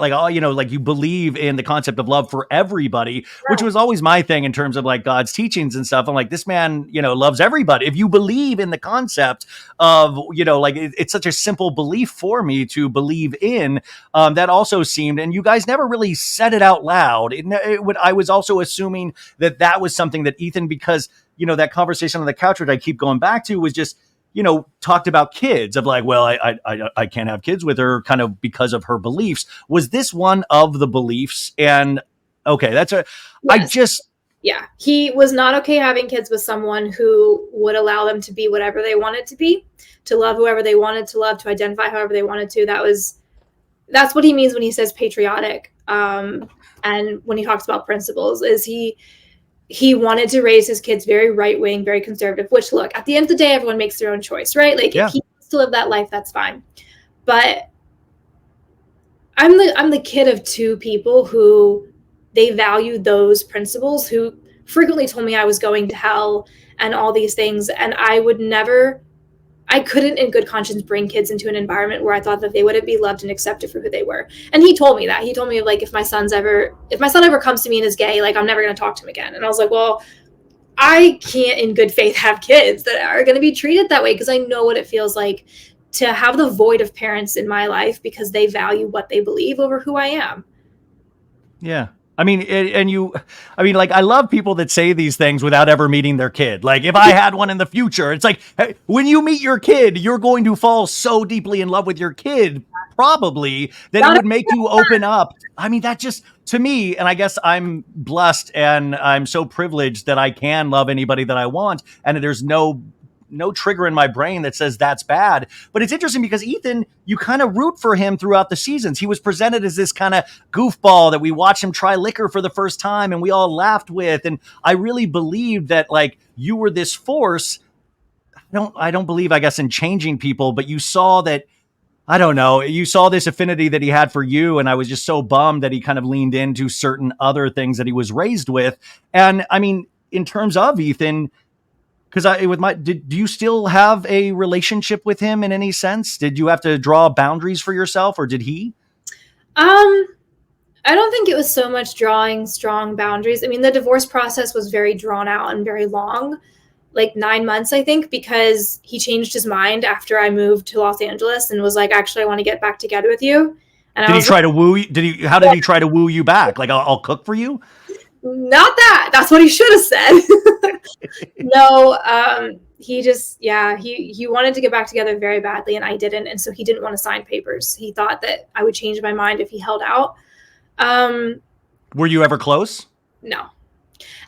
like you believe in the concept of love for everybody, which was always my thing in terms of like God's teachings and stuff. I'm like, this man, loves everybody. If you believe in the concept of, it's such a simple belief for me to believe in, that also seemed, and you guys never really said it out loud. I was also assuming that was something that Ethan, because that conversation on the couch, which I keep going back to, was just, talked about kids of like, well, I can't have kids with her kind of because of her beliefs. Was this one of the beliefs? And okay, yes. Yeah, he was not okay having kids with someone who would allow them to be whatever they wanted to be, to love whoever they wanted to love, to identify however they wanted to. That was that's what he means when he says patriotic. And when he talks about principles, is he wanted to raise his kids very right-wing, very conservative, which, look, at the end of the day, everyone makes their own choice, right? Like, if he wants to live that life, that's fine. But I'm the kid of two people who they value those principles, who frequently told me I was going to hell and all these things. And I couldn't in good conscience bring kids into an environment where I thought that they wouldn't be loved and accepted for who they were. And he told me that. He told me, like, if my son ever comes to me and is gay, like, I'm never going to talk to him again. And I was like, well, I can't in good faith have kids that are going to be treated that way, because I know what it feels like to have the void of parents in my life because they value what they believe over who I am. Yeah. I mean, like, I love people that say these things without ever meeting their kid. Like, if I had one in the future, it's like, hey, when you meet your kid, you're going to fall so deeply in love with your kid, probably, that it would make you open up. I mean, that just, to me, and I guess I'm blessed and I'm so privileged that I can love anybody that I want, and there's no trigger in my brain that says that's bad. But it's interesting because Ethan, you kind of root for him throughout the seasons. He was presented as this kind of goofball that we watched him try liquor for the first time and we all laughed with. And I really believed that, like, you were this force. I don't believe, I guess, in changing people, but you saw that, I don't know, you saw this affinity that he had for you. And I was just so bummed that he kind of leaned into certain other things that he was raised with. And I mean, in terms of Ethan, because do you still have a relationship with him in any sense? Did you have to draw boundaries for yourself, or did he? I don't think it was so much drawing strong boundaries. I mean, the divorce process was very drawn out and very long, like 9 months, I think, because he changed his mind after I moved to Los Angeles and was like, actually, I want to get back together with you. And did he try to woo you? How did he try to woo you back? Like, I'll cook for you? Not that. That's what he should have said. No, he just, he wanted to get back together very badly, and I didn't. And so he didn't want to sign papers. He thought that I would change my mind if he held out. Were you ever close? No.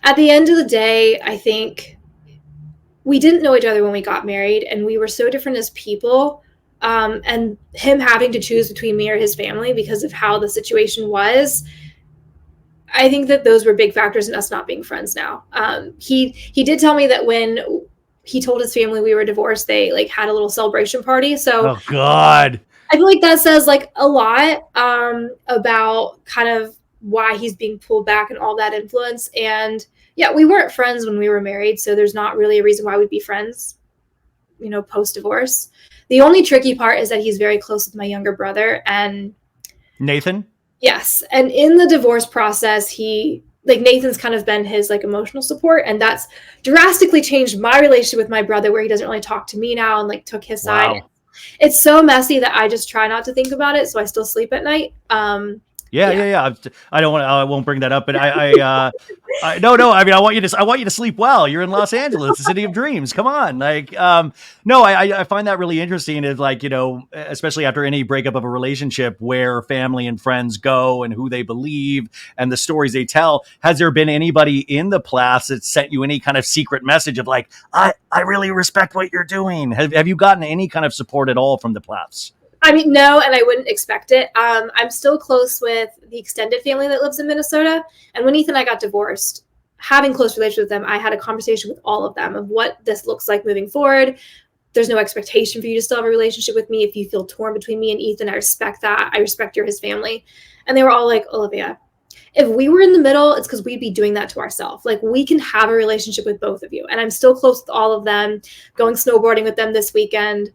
At the end of the day, I think we didn't know each other when we got married, and we were so different as people. And him having to choose between me or his family because of how the situation was, I think that those were big factors in us not being friends now. He did tell me that when he told his family we were divorced, they, like, had a little celebration party. So, oh God, I feel like that says, like, a lot about kind of why he's being pulled back and all that influence. And yeah, we weren't friends when we were married, so there's not really a reason why we'd be friends, post divorce. The only tricky part is that he's very close with my younger brother and Nathan. Yes. And in the divorce process, Nathan's kind of been his, like, emotional support. And that's drastically changed my relationship with my brother, where he doesn't really talk to me now and, like, took his side. Wow. It's so messy that I just try not to think about it. So I still sleep at night. Yeah. I won't bring that up, but no. I mean, I want you to sleep well. You're in Los Angeles, the city of dreams. Come on. Like, no, I find that really interesting. Is, like, especially after any breakup of a relationship, where family and friends go and who they believe and the stories they tell. Has there been anybody in the Plaths that sent you any kind of secret message of, like, I really respect what you're doing? Have you gotten any kind of support at all from the Plaths? I mean, no, and I wouldn't expect it. I'm still close with the extended family that lives in Minnesota. And when Ethan and I got divorced, having close relationship with them, I had a conversation with all of them of what this looks like moving forward. There's no expectation for you to still have a relationship with me. If you feel torn between me and Ethan, I respect that. I respect you're his family. And they were all like, Olivia, if we were in the middle, it's because we'd be doing that to ourselves. Like, we can have a relationship with both of you. And I'm still close with all of them, going snowboarding with them this weekend.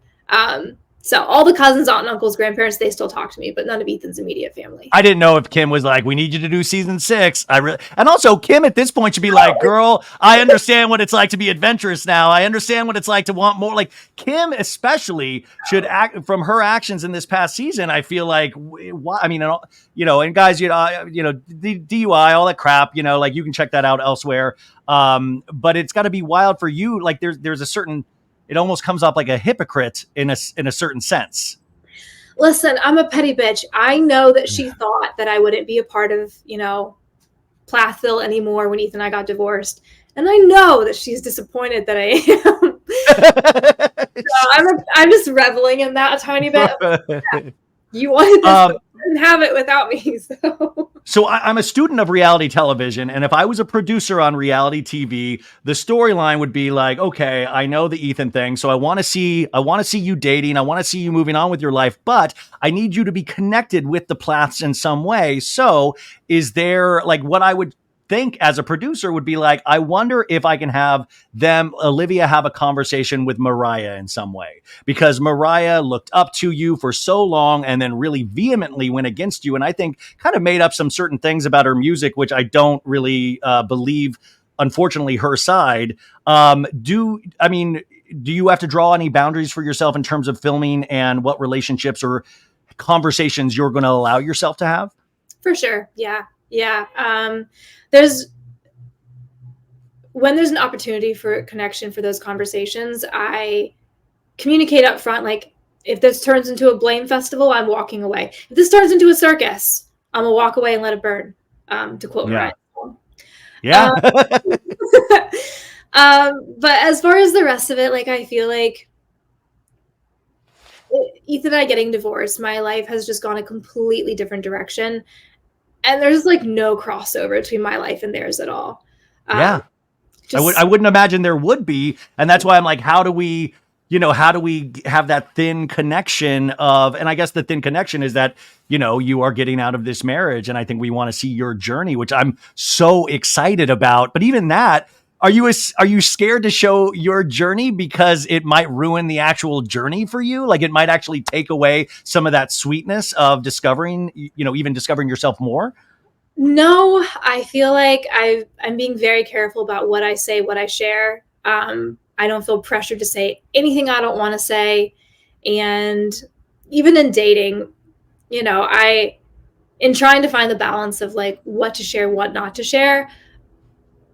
So all the cousins, aunt and uncles, grandparents, they still talk to me, but none of Ethan's immediate family. I didn't know if Kim was like, we need you to do season 6. And also Kim at this point should be like, girl, I understand what it's like to be adventurous now. I understand what it's like to want more. Like, Kim especially should act from her actions in this past season. I feel like, I mean, and guys, the DUI, all that crap, like, you can check that out elsewhere. But it's got to be wild for you. Like, there's a certain, it almost comes up like a hypocrite in a certain sense. Listen, I'm a petty bitch. I know that she thought that I wouldn't be a part of, Plathville anymore when Ethan and I got divorced. And I know that she's disappointed that I am. So I'm just reveling in that a tiny bit. Yeah. You wanted this. couldn't have it without me. So I'm a student of reality television, and if I was a producer on reality TV, the storyline would be like, okay, I know the Ethan thing, so I want to see you dating, I want to see you moving on with your life, but I need you to be connected with the Plaths in some way. So is there like what I would think as a producer would be like, I wonder if I can have Olivia have a conversation with Mariah in some way, because Mariah looked up to you for so long and then really vehemently went against you. And I think kind of made up some certain things about her music, which I don't really believe, unfortunately, her side. Do you have to draw any boundaries for yourself in terms of filming and what relationships or conversations you're going to allow yourself to have? For sure. Yeah. When there's an opportunity for connection for those conversations, I communicate up front. Like, if this turns into a blame festival, I'm walking away. If this turns into a circus, I'm gonna walk away and let it burn. To quote Ryan. Yeah. But as far as the rest of it, like, I feel like Ethan and I getting divorced, my life has just gone a completely different direction. And there's like no crossover between my life and theirs at all. Yeah. I wouldn't imagine there would be. And that's why I'm like, how do we have that thin connection and I guess the thin connection is that, you are getting out of this marriage. And I think we want to see your journey, which I'm so excited about. But even that, are you scared to show your journey because it might ruin the actual journey for you? Like it might actually take away some of that sweetness of discovering, even discovering yourself more? No, I feel like I'm being very careful about what I say, what I share. I don't feel pressured to say anything I don't want to say. And even in dating, in trying to find the balance of like what to share, what not to share,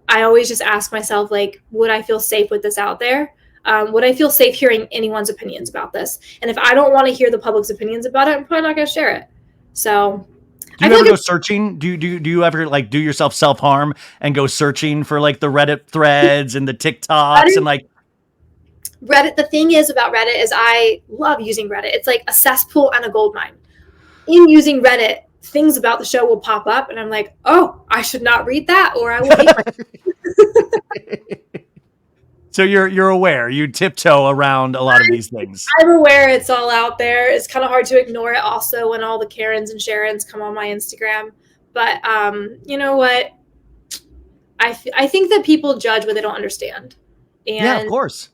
I always just ask myself, like, would I feel safe with this out there? Would I feel safe hearing anyone's opinions about this? And if I don't want to hear the public's opinions about it, I'm probably not going to share it. So do you ever go searching? Do you ever like do yourself self-harm and go searching for like the Reddit threads and the TikToks and like Reddit? The thing is about Reddit is I love using Reddit. It's like a cesspool and a gold mine. In using Reddit, things about the show will pop up and I'm like, oh, I should not read that or I will hate So you're aware, you tiptoe around a lot of these things. I'm aware it's all out there. It's kind of hard to ignore it also when all the Karens and Sharons come on my Instagram. But you know what? I think that people judge what they don't understand. And yeah, of course.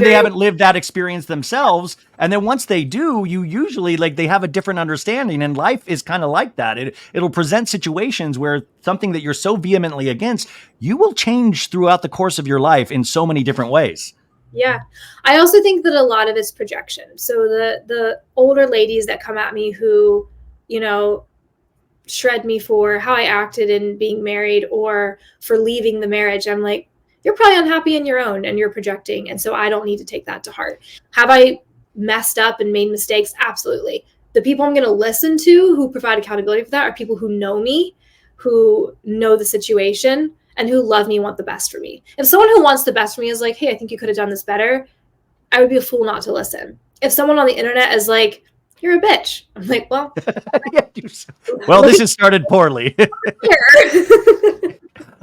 They haven't lived that experience themselves. And then once they do, you usually like they have a different understanding. And life is kind of like that. It'll present situations where something that you're so vehemently against, you will change throughout the course of your life in so many different ways. Yeah. I also think that a lot of it's projection. So the older ladies that come at me who, shred me for how I acted in being married or for leaving the marriage, I'm like, you're probably unhappy in your own and you're projecting. And so I don't need to take that to heart. Have I messed up and made mistakes? Absolutely. The people I'm going to listen to who provide accountability for that are people who know me, who know the situation, and who love me and want the best for me. If someone who wants the best for me is like, hey, I think you could have done this better, I would be a fool not to listen. If someone on the internet is like, you're a bitch, I'm like, well, well, this has started poorly.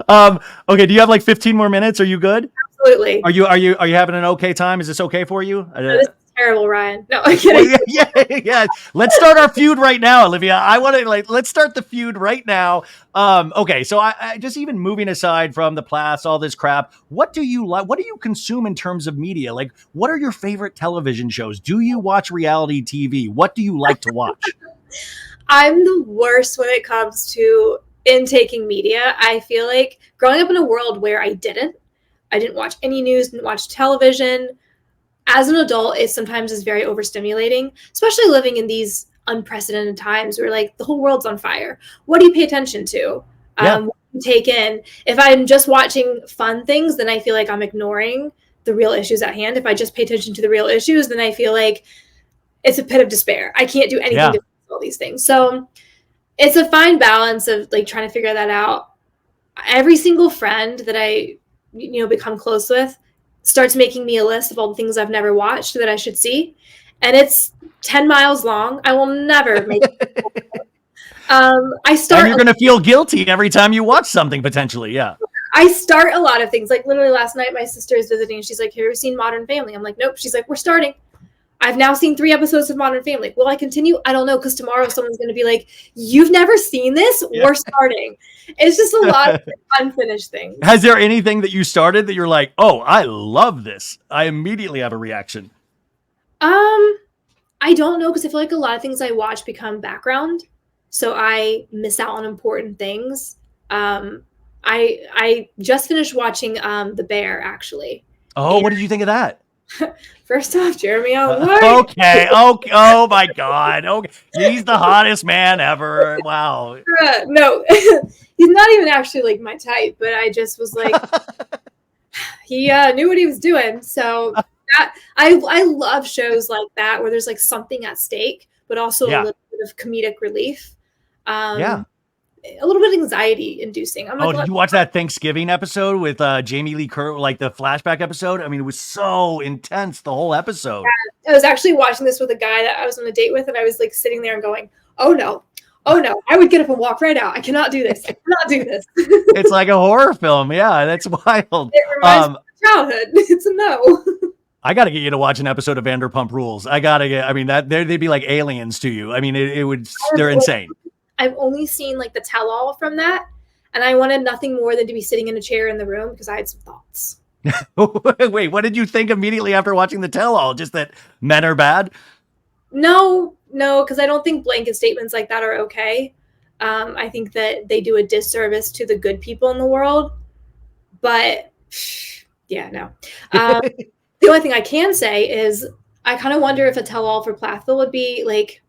Okay. Do you have like 15 more minutes? Are you good? Absolutely. Are you having an okay time? Is this okay for you? No, this is terrible, Ryan. No, I'm kidding. Yeah. Let's start our feud right now, Olivia. I want to let's start the feud right now. Okay. So I just even moving aside from the Plaths, all this crap, what do you like? What do you consume in terms of media? Like, what are your favorite television shows? Do you watch reality TV? What do you like to watch? I'm the worst when it comes to intaking media. I feel like growing up in a world where I didn't watch any news, didn't watch television. As an adult, it sometimes is very overstimulating, especially living in these unprecedented times where like the whole world's on fire. What do you pay attention to? What do you take in? If I'm just watching fun things, then I feel like I'm ignoring the real issues at hand. If I just pay attention to the real issues, then I feel like it's a pit of despair. I can't do anything to fix all these things. So it's a fine balance of like trying to figure that out. Every single friend that I, become close with starts making me a list of all the things I've never watched that I should see. And it's 10 miles long. I will never make it. I And start. you're going to feel guilty every time you watch something potentially. Yeah. I start a lot of things. Like literally last night, my sister is visiting, and she's like, "Have you seen Modern Family?" I'm like, "Nope." She's like, "We're starting." I've now seen 3 episodes of Modern Family. Will I continue? I don't know, because tomorrow someone's going to be like, "You've never seen this? Yeah. We're starting." It's just a lot of unfinished things. Has there anything that you started that you're like, oh, I love this? I immediately have a reaction. I don't know, because I feel like a lot of things I watch become background, so I miss out on important things. I just finished watching The Bear, actually. Oh, what did you think of that? First off, Jeremy Allen White. Okay. Oh my God. Okay. He's the hottest man ever. Wow. No, he's not even actually like my type, but I just was like, he knew what he was doing. So that I love shows like that where there's like something at stake, but also a little bit of comedic relief. A little bit anxiety inducing. I'm like, did you watch that Thanksgiving episode with Jamie Lee Curtis, like the flashback episode? I mean, it was so intense, the whole episode. Yeah, I was actually watching this with a guy that I was on a date with, and I was like sitting there and going, oh no, I would get up and walk right out. I cannot do this. I cannot do this. It's like a horror film. Yeah, that's wild. It reminds me of childhood. It's a no. I got to get you to watch an episode of Vanderpump Rules. They'd be like aliens to you. I mean, they're insane. I've only seen like the tell-all from that, and I wanted nothing more than to be sitting in a chair in the room because I had some thoughts. Wait, what did you think immediately after watching the tell-all? Just that men are bad? No, because I don't think blanket statements like that are okay. I think that they do a disservice to the good people in the world. But yeah, no. The only thing I can say is I kind of wonder if a tell-all for Plathville would be like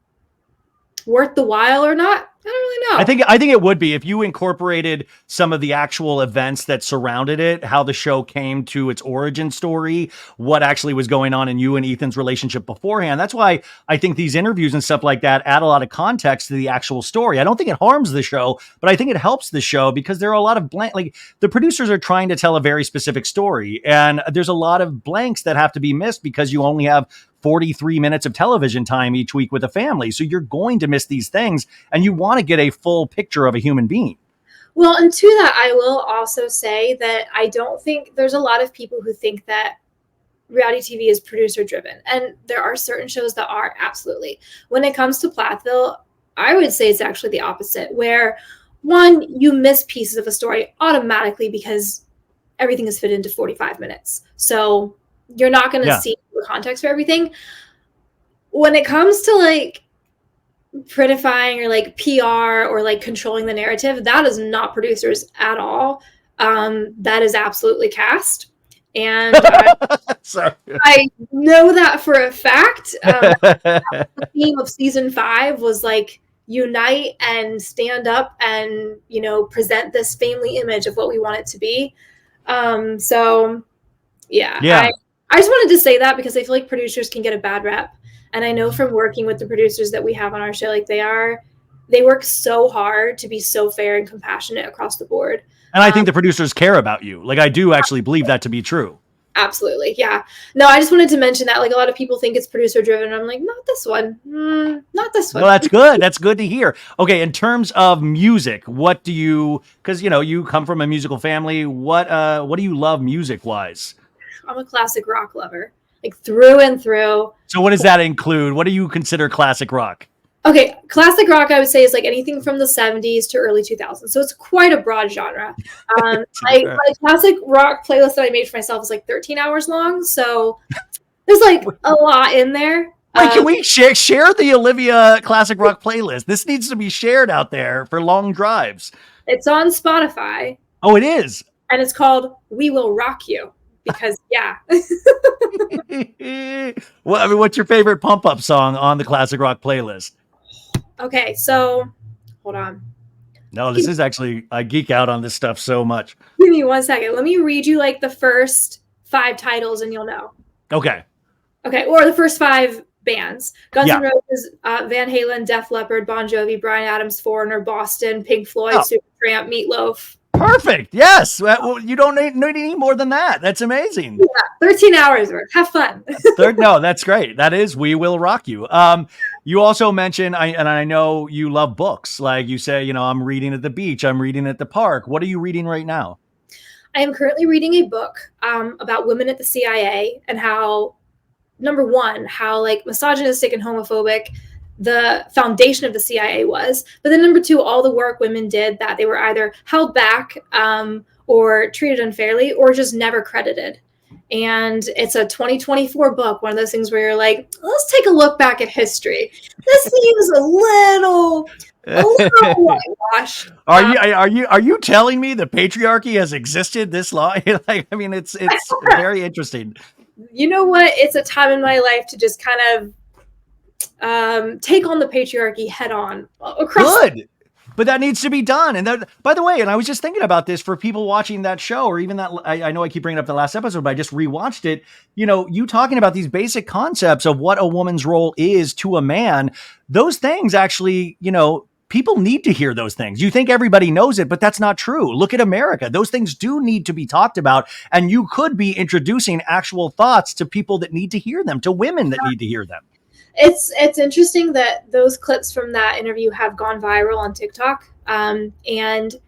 worth the while or not. I don't really know. I think it would be if you incorporated some of the actual events that surrounded it, how the show came to its origin story, what actually was going on in you and Ethan's relationship beforehand. That's why I think these interviews and stuff like that add a lot of context to the actual story. I don't think it harms the show, but I think it helps the show because there are a lot of like the producers are trying to tell a very specific story, and there's a lot of blanks that have to be missed because you only have 43 minutes of television time each week with a family. So you're going to miss these things, and you want to get a full picture of a human being. Well, and to that, I will also say that I don't think there's a lot of people who think that reality TV is producer driven. And there are certain shows that are, absolutely. When it comes to Plathville, I would say it's actually the opposite, where one, you miss pieces of a story automatically because everything is fit into 45 minutes. So you're not going to see the context for everything. When it comes to like prettifying or like PR or like controlling the narrative, that is not producers at all. That is absolutely cast. And I know that for a fact. The theme of season 5 was like unite and stand up and, you know, present this family image of what we want it to be. So yeah. I just wanted to say that because I feel like producers can get a bad rep. And I know from working with the producers that we have on our show, like they work so hard to be so fair and compassionate across the board. And I think the producers care about you. Like I do actually believe that to be true. Absolutely. Yeah. No, I just wanted to mention that like a lot of people think it's producer driven. I'm like, not this one. Not this one. Well, that's good. That's good to hear. Okay. In terms of music, what do you, cause you know, you come from a musical family. What do you love music wise? I'm a classic rock lover, like through and through. So what does that include? What do you consider classic rock? Okay, classic rock, I would say, is like anything from the 70s to early 2000s. So it's quite a broad genre. My classic rock playlist that I made for myself is like 13 hours long. So there's like a lot in there. Wait, can we share the Olivia classic rock playlist? This needs to be shared out there for long drives. It's on Spotify. Oh, it is? And it's called We Will Rock You. Because, yeah. Well, I mean, what's your favorite pump-up song on the classic rock playlist? Okay, so hold on. No, this is actually, I geek out on this stuff so much. Give me 1 second. Let me read you like the first 5 titles and you'll know. Okay. Okay, or the first 5 bands. Guns N' Roses, Van Halen, Def Leppard, Bon Jovi, Bryan Adams, Foreigner, Boston, Pink Floyd, Supertramp, Meatloaf. Perfect. Yes. Well, you don't need any more than that. That's amazing. Yeah, 13 hours worth. Have fun. No, that's great. That is We Will Rock You. You also mentioned, and I know you love books. Like you say, I'm reading at the beach. I'm reading at the park. What are you reading right now? I am currently reading a book about women at the CIA and how, number one, how like misogynistic and homophobic the foundation of the CIA was, but then number two, all the work women did that they were either held back or treated unfairly or just never credited. And it's a 2024 book, one of those things where you're like, let's take a look back at history. This seems a little whitewashed. Are you telling me the patriarchy has existed this long? Like, I mean, it's very interesting. You know what? It's a time in my life to just kind of take on the patriarchy head on across. Good. But that needs to be done. And that, by the way, and I was just thinking about this for people watching that show, or even that, I know I keep bringing up the last episode, but I just rewatched it. You talking about these basic concepts of what a woman's role is to a man, those things actually, people need to hear those things. You think everybody knows it, but that's not true. Look at America. Those things do need to be talked about. And you could be introducing actual thoughts to people that need to hear them, to women that need to hear them. It's interesting that those clips from that interview have gone viral on TikTok. And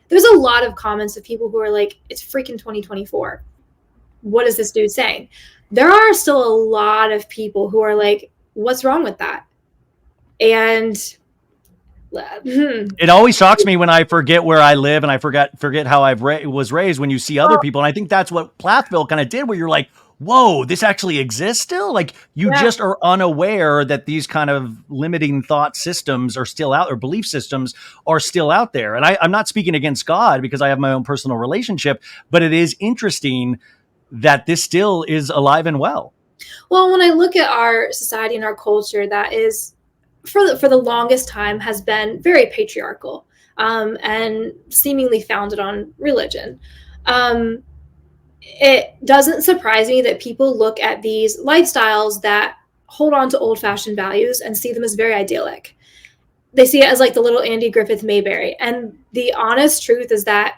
there's a lot of comments of people who are like, it's freaking 2024. What is this dude saying? There are still a lot of people who are like, what's wrong with that? And it always shocks me when I forget where I live and I forget how I was raised when you see other people. And I think that's what Plathville kind of did, where you're like, whoa, this actually exists still? Like you just are unaware that these kind of limiting thought systems are still out, or belief systems are still out there. And I'm not speaking against God because I have my own personal relationship, but it is interesting that this still is alive and well. Well, when I look at our society and our culture, that is for the longest time has been very patriarchal and seemingly founded on religion. It doesn't surprise me that people look at these lifestyles that hold on to old-fashioned values and see them as very idyllic. They see it as like the little Andy Griffith Mayberry. And the honest truth is that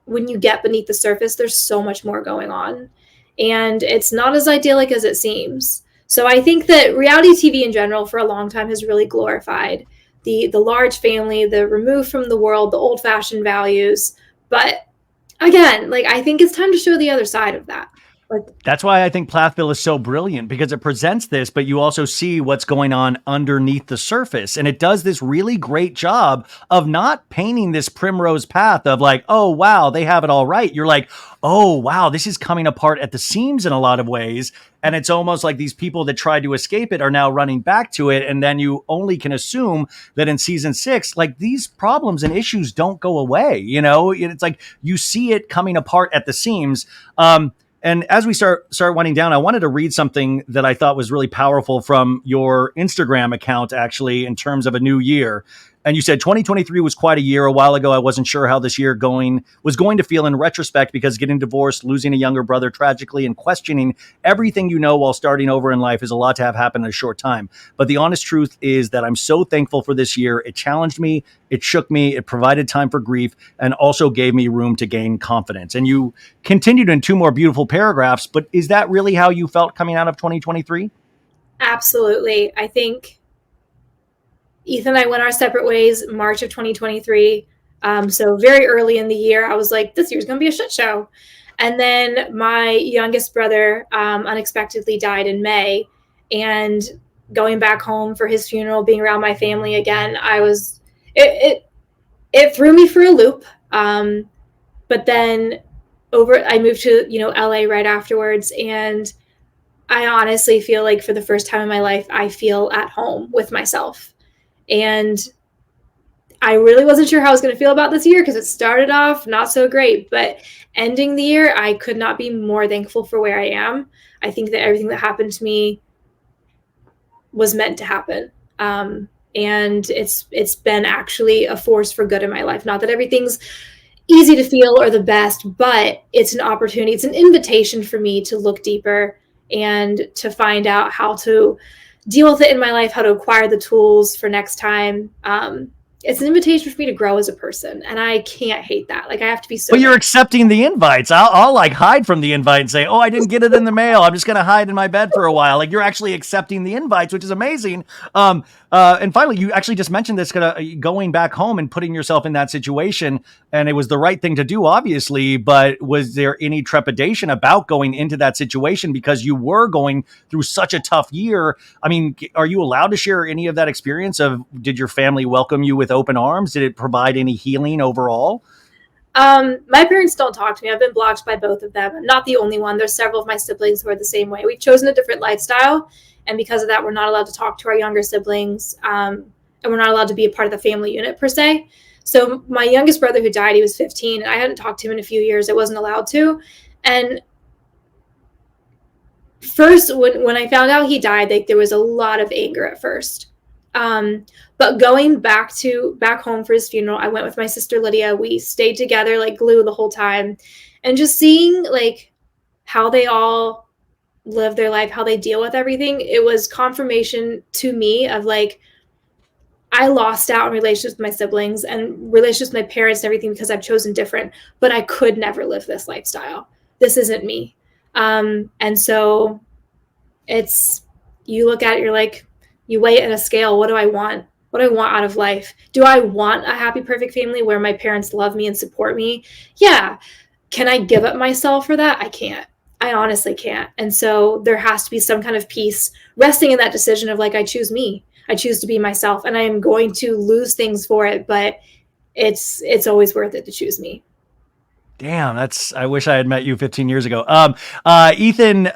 when you get beneath the surface, there's so much more going on. And it's not as idyllic as it seems. So I think that reality TV in general for a long time has really glorified the large family, the removed from the world, the old-fashioned values. But again, like I think it's time to show the other side of that. That's why I think Plathville is so brilliant, because it presents this, but you also see what's going on underneath the surface. And it does this really great job of not painting this primrose path of like, oh, wow, they have it all right. You're like, oh, wow, this is coming apart at the seams in a lot of ways. And it's almost like these people that tried to escape it are now running back to it. And then you only can assume that in season 6, like these problems and issues don't go away. It's like you see it coming apart at the seams. And as we start winding down, I wanted to read something that I thought was really powerful from your Instagram account, actually, in terms of a new year. And you said 2023 was quite a year. A while ago, I wasn't sure how this year was going to feel in retrospect, because getting divorced, losing a younger brother tragically, and questioning everything you know while starting over in life is a lot to have happen in a short time. But the honest truth is that I'm so thankful for this year. It challenged me, it shook me, it provided time for grief, and also gave me room to gain confidence. And you continued in 2 more beautiful paragraphs, but is that really how you felt coming out of 2023? Absolutely. I think Ethan and I went our separate ways March of 2023. So very early in the year, I was like, this year's going to be a shit show. And then my youngest brother unexpectedly died in May. And going back home for his funeral, being around my family again, it threw me for a loop. But then I moved to, LA right afterwards. And I honestly feel like for the first time in my life, I feel at home with myself. And I really wasn't sure how I was going to feel about this year, because it started off not so great, but ending the year, I could not be more thankful for where I am. I think that everything that happened to me was meant to happen. And it's been actually a force for good in my life. Not that everything's easy to feel or the best, but it's an opportunity. It's an invitation for me to look deeper and to find out how to deal with it in my life, how to acquire the tools for next time. it's an invitation for me to grow as a person, and I can't hate that. Like, I have to be so. But you're accepting the invites. I'll like hide from the invite and say, "Oh, I didn't get it in the mail. I'm just gonna hide in my bed for a while." Like, you're actually accepting the invites, which is amazing. And finally, you actually just mentioned this, going back home and putting yourself in that situation, and it was the right thing to do, obviously. But was there any trepidation about going into that situation because you were going through such a tough year? I mean, are you allowed to share any of that experience? Did your family welcome you with open arms? Did it provide any healing overall? My parents don't talk to me. I've been blocked by both of them. I'm not the only one. There's several of my siblings who are the same way. We've chosen a different lifestyle, and because of that, we're not allowed to talk to our younger siblings, and we're not allowed to be a part of the family unit per se. So my youngest brother who died, he was 15, and I hadn't talked to him in a few years. I wasn't allowed to. And first, when I found out he died, like, there was a lot of anger at first. But going back home for his funeral, I went with my sister Lydia. We stayed together like glue the whole time, and just seeing like how they all live their life, how they deal with everything, it was confirmation to me of like, I lost out on relationships with my siblings and relationships with my parents and everything because I've chosen different, but I could never live this lifestyle. This isn't me. And so you look at it, you're like, you weigh it in a scale. What do I want? What do I want out of life? Do I want a happy, perfect family where my parents love me and support me? Yeah. Can I give up myself for that? I can't. I honestly can't. And so there has to be some kind of peace resting in that decision of like, I choose me. I choose to be myself, and I am going to lose things for it, but it's always worth it to choose me. Damn, I wish I had met you 15 years ago. Ethan,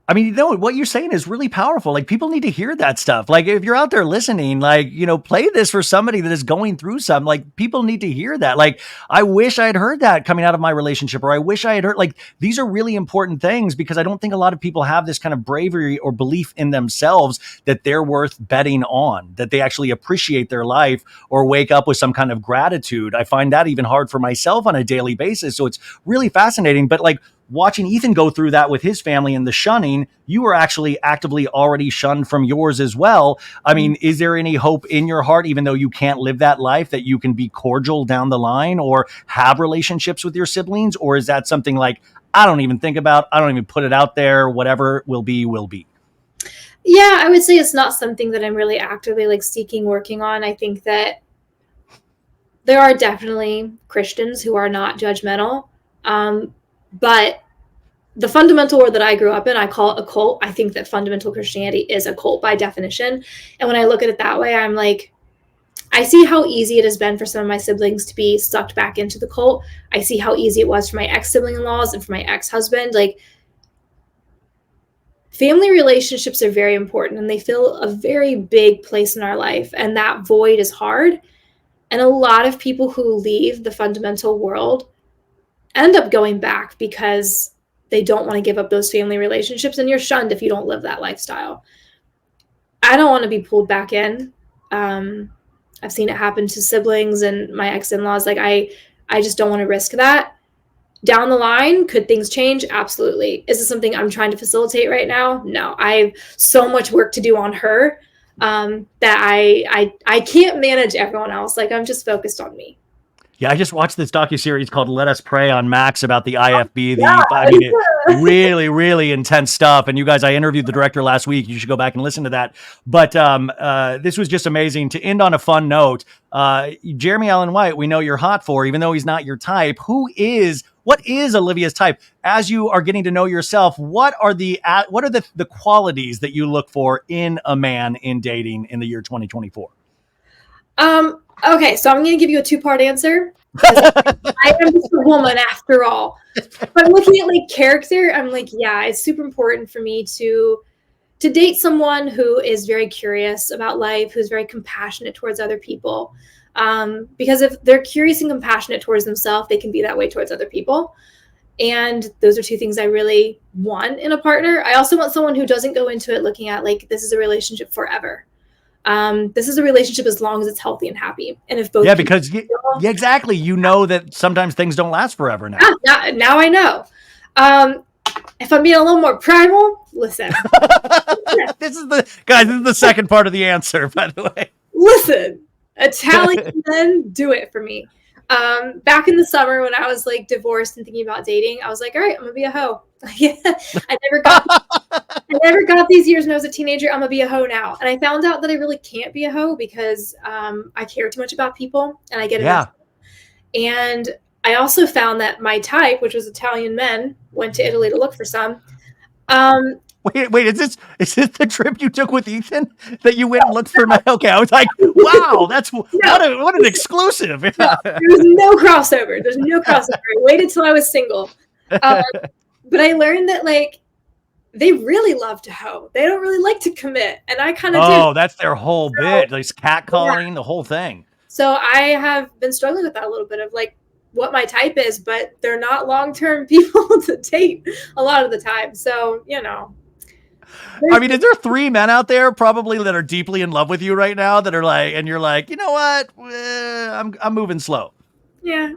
I mean, what you're saying is really powerful. Like, people need to hear that stuff. Like, if you're out there listening, like, play this for somebody that is going through something. Like, people need to hear that. Like, I wish I had heard that coming out of my relationship, or I wish I had heard, like, these are really important things, because I don't think a lot of people have this kind of bravery or belief in themselves that they're worth betting on, that they actually appreciate their life or wake up with some kind of gratitude. I find that even hard for myself on a daily basis. So it's really fascinating. But like, watching Ethan go through that with his family and the shunning, you were actually actively already shunned from yours as well. I mean, is there any hope in your heart, even though you can't live that life, that you can be cordial down the line or have relationships with your siblings? Or is that something like, I don't even think about, I don't even put it out there, whatever will be, will be? Yeah, I would say it's not something that I'm really actively like seeking, working on. I think that there are definitely Christians who are not judgmental. But the fundamental word that I grew up in, I call it a cult. I think that fundamental Christianity is a cult by definition. And when I look at it that way, I'm like, I see how easy it has been for some of my siblings to be sucked back into the cult. I see how easy it was for my ex-sibling-in-laws and for my ex-husband. Like, family relationships are very important, and they fill a very big place in our life. And that void is hard. And a lot of people who leave the fundamental world end up going back because they don't want to give up those family relationships, and you're shunned if you don't live that lifestyle. I don't want to be pulled back in. I've seen it happen to siblings and my ex-in-laws. Like, I just don't want to risk that. Down the line, could things change? Absolutely. Is this something I'm trying to facilitate right now? No. I have so much work to do on her that I can't manage everyone else. Like, I'm just focused on me. Yeah, I just watched this docuseries called Let Us Pray on Max about the IFB. Really, really intense stuff. And you guys, I interviewed the director last week. You should go back and listen to that. But this was just amazing. To end on a fun note, Jeremy Allen White, we know you're hot for, even though he's not your type. What is Olivia's type? As you are getting to know yourself, what are the qualities that you look for in a man in dating in the year 2024? Okay, so I'm going to give you a two-part answer. I am just a woman after all. But looking at like character, I'm like, yeah, it's super important for me to date someone who is very curious about life, who's very compassionate towards other people. Because if they're curious and compassionate towards themselves, they can be that way towards other people. And those are two things I really want in a partner. I also want someone who doesn't go into it looking at like, this is a relationship forever. This is a relationship as long as it's healthy and happy. And if both, exactly. You know that sometimes things don't last forever now. Now I know. If I'm being a little more primal, listen. This is the second part of the answer, by the way. Listen, Italian men do it for me. Back in the summer when I was like divorced and thinking about dating, I was like, all right, I'm gonna be a hoe. I never got these years when I was a teenager. I'm gonna be a hoe now. And I found out that I really can't be a hoe because I care too much about people and I get invested. And I also found that my type, which was Italian men, went to Italy to look for some. Wait, is this the trip you took with Ethan that you went and looked for? Okay, I was like, wow, that's what an exclusive. No, there was no crossover. There's no crossover. I waited till I was single. But I learned that like they really love to hoe. They don't really like to commit. And I kind of do. Oh, that's their whole bit. Like catcalling, the whole thing. So I have been struggling with that a little bit of like what my type is, but they're not long-term people to date a lot of the time. So, you know. I mean, is there 3 men out there probably that are deeply in love with you right now that are like, and you're like, you know what? I'm moving slow. Yeah.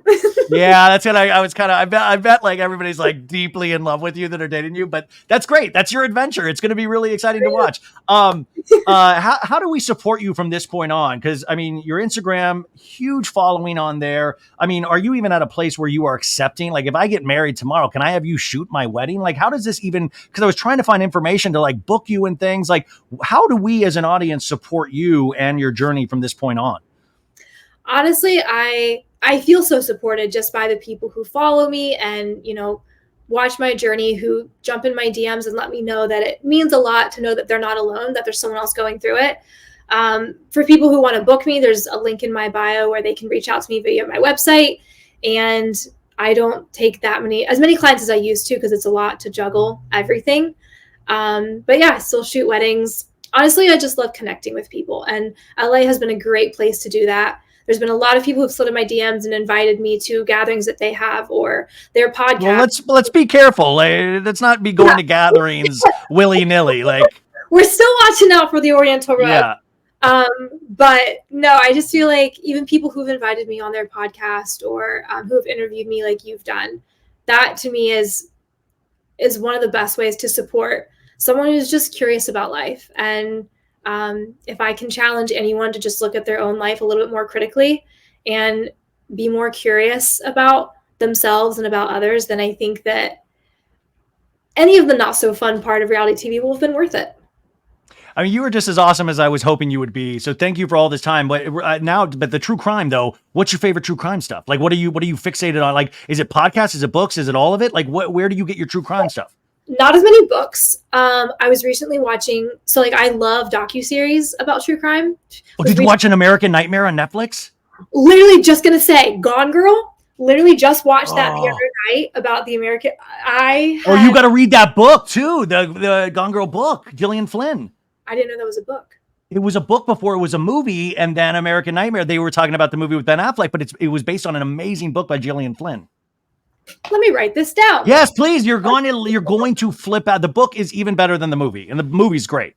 Yeah, that's it. I was kind of, I bet like everybody's like deeply in love with you that are dating you, but that's great. That's your adventure. It's going to be really exciting to watch. How do we support you from this point on? Because I mean, your Instagram, huge following on there. I mean, are you even at a place where you are accepting, like if I get married tomorrow, can I have you shoot my wedding? Like, how does this even, because I was trying to find information to like book you and things like, how do we as an audience support you and your journey from this point on? Honestly, I feel so supported just by the people who follow me and, you know, watch my journey, who jump in my DMs and let me know that it means a lot to know that they're not alone, that there's someone else going through it. For people who want to book me, there's a link in my bio where they can reach out to me via my website. And I don't take as many clients as I used to because it's a lot to juggle everything. But yeah, I still shoot weddings. Honestly, I just love connecting with people. And LA has been a great place to do that. There's been a lot of people who've slid in my DMs and invited me to gatherings that they have or their podcast. Well, let's be careful. Let's not be going to gatherings willy-nilly. Like we're still watching out for the Oriental Road. Yeah. But no, I just feel like even people who've invited me on their podcast or who have interviewed me like you've done, that to me is one of the best ways to support someone who's just curious about life. And if I can challenge anyone to just look at their own life a little bit more critically and be more curious about themselves and about others, then I think that any of the not so fun part of reality TV will have been worth it. I mean, you were just as awesome as I was hoping you would be. So thank you for all this time. But but the true crime though, what's your favorite true crime stuff? Like, what are you fixated on? Like, is it podcasts? Is it books? Is it all of it? Like, where do you get your true crime stuff? Not as many books. I was recently watching, so like I love docuseries about true crime. Oh, did you watch An American Nightmare on Netflix? Literally just gonna say, Gone Girl. Literally just watched that the other night about the American. You got to read that book too, the Gone Girl book, Gillian Flynn. I didn't know that was a book. It was a book before it was a movie, and then American Nightmare. They were talking about the movie with Ben Affleck, but it was based on an amazing book by Gillian Flynn. Let me write this down. Yes, please. You're going to flip out. The book is even better than the movie, and the movie's great.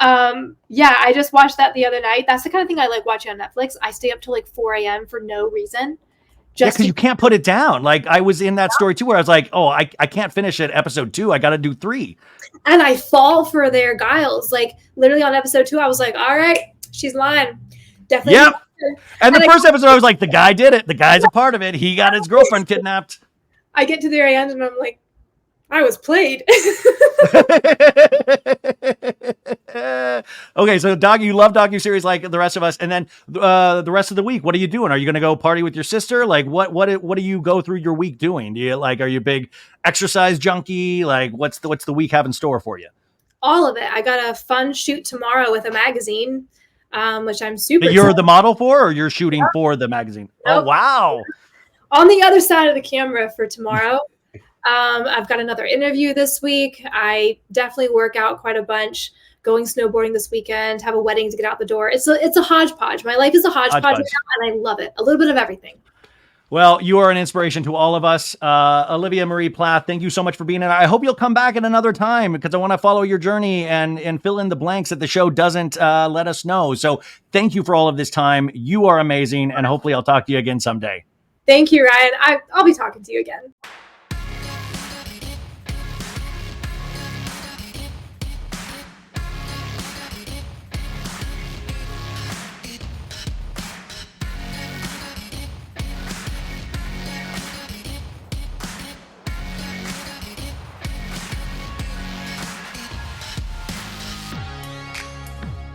Yeah, I just watched that the other night. That's the kind of thing I like watching on Netflix. I stay up till like 4 a.m. for no reason. Because you can't put it down. Like I was in that story too, where I was like, oh, I can't finish at episode 2. I got to do 3. And I fall for their guiles. Like literally on episode 2, I was like, all right, she's lying. Definitely. Yep. And the first episode, I was like, the guy did it. The guy's a part of it. He got his girlfriend kidnapped. I get to the very end and I'm like, I was played. Okay, so you love docuseries like the rest of us, and then the rest of the week, what are you doing? Are you going to go party with your sister? Like, what do you go through your week doing? Are you a big exercise junkie? Like, what's the week have in store for you? All of it. I got a fun shoot tomorrow with a magazine, which I'm super. That you're the model for, or you're shooting for the magazine? Nope. Oh, wow! On the other side of the camera for tomorrow. I've got another interview this week. I definitely work out quite a bunch. Going snowboarding this weekend. Have a wedding to get out the door. It's a hodgepodge. My life is a hodgepodge right now, and I love it. A little bit of everything. Well, you are an inspiration to all of us. Olivia Marie Plath, thank you so much for being here. I hope you'll come back at another time because I want to follow your journey and fill in the blanks that the show doesn't let us know. So thank you for all of this time. You are amazing, and hopefully I'll talk to you again someday. Thank you, Ryan. I'll be talking to you again.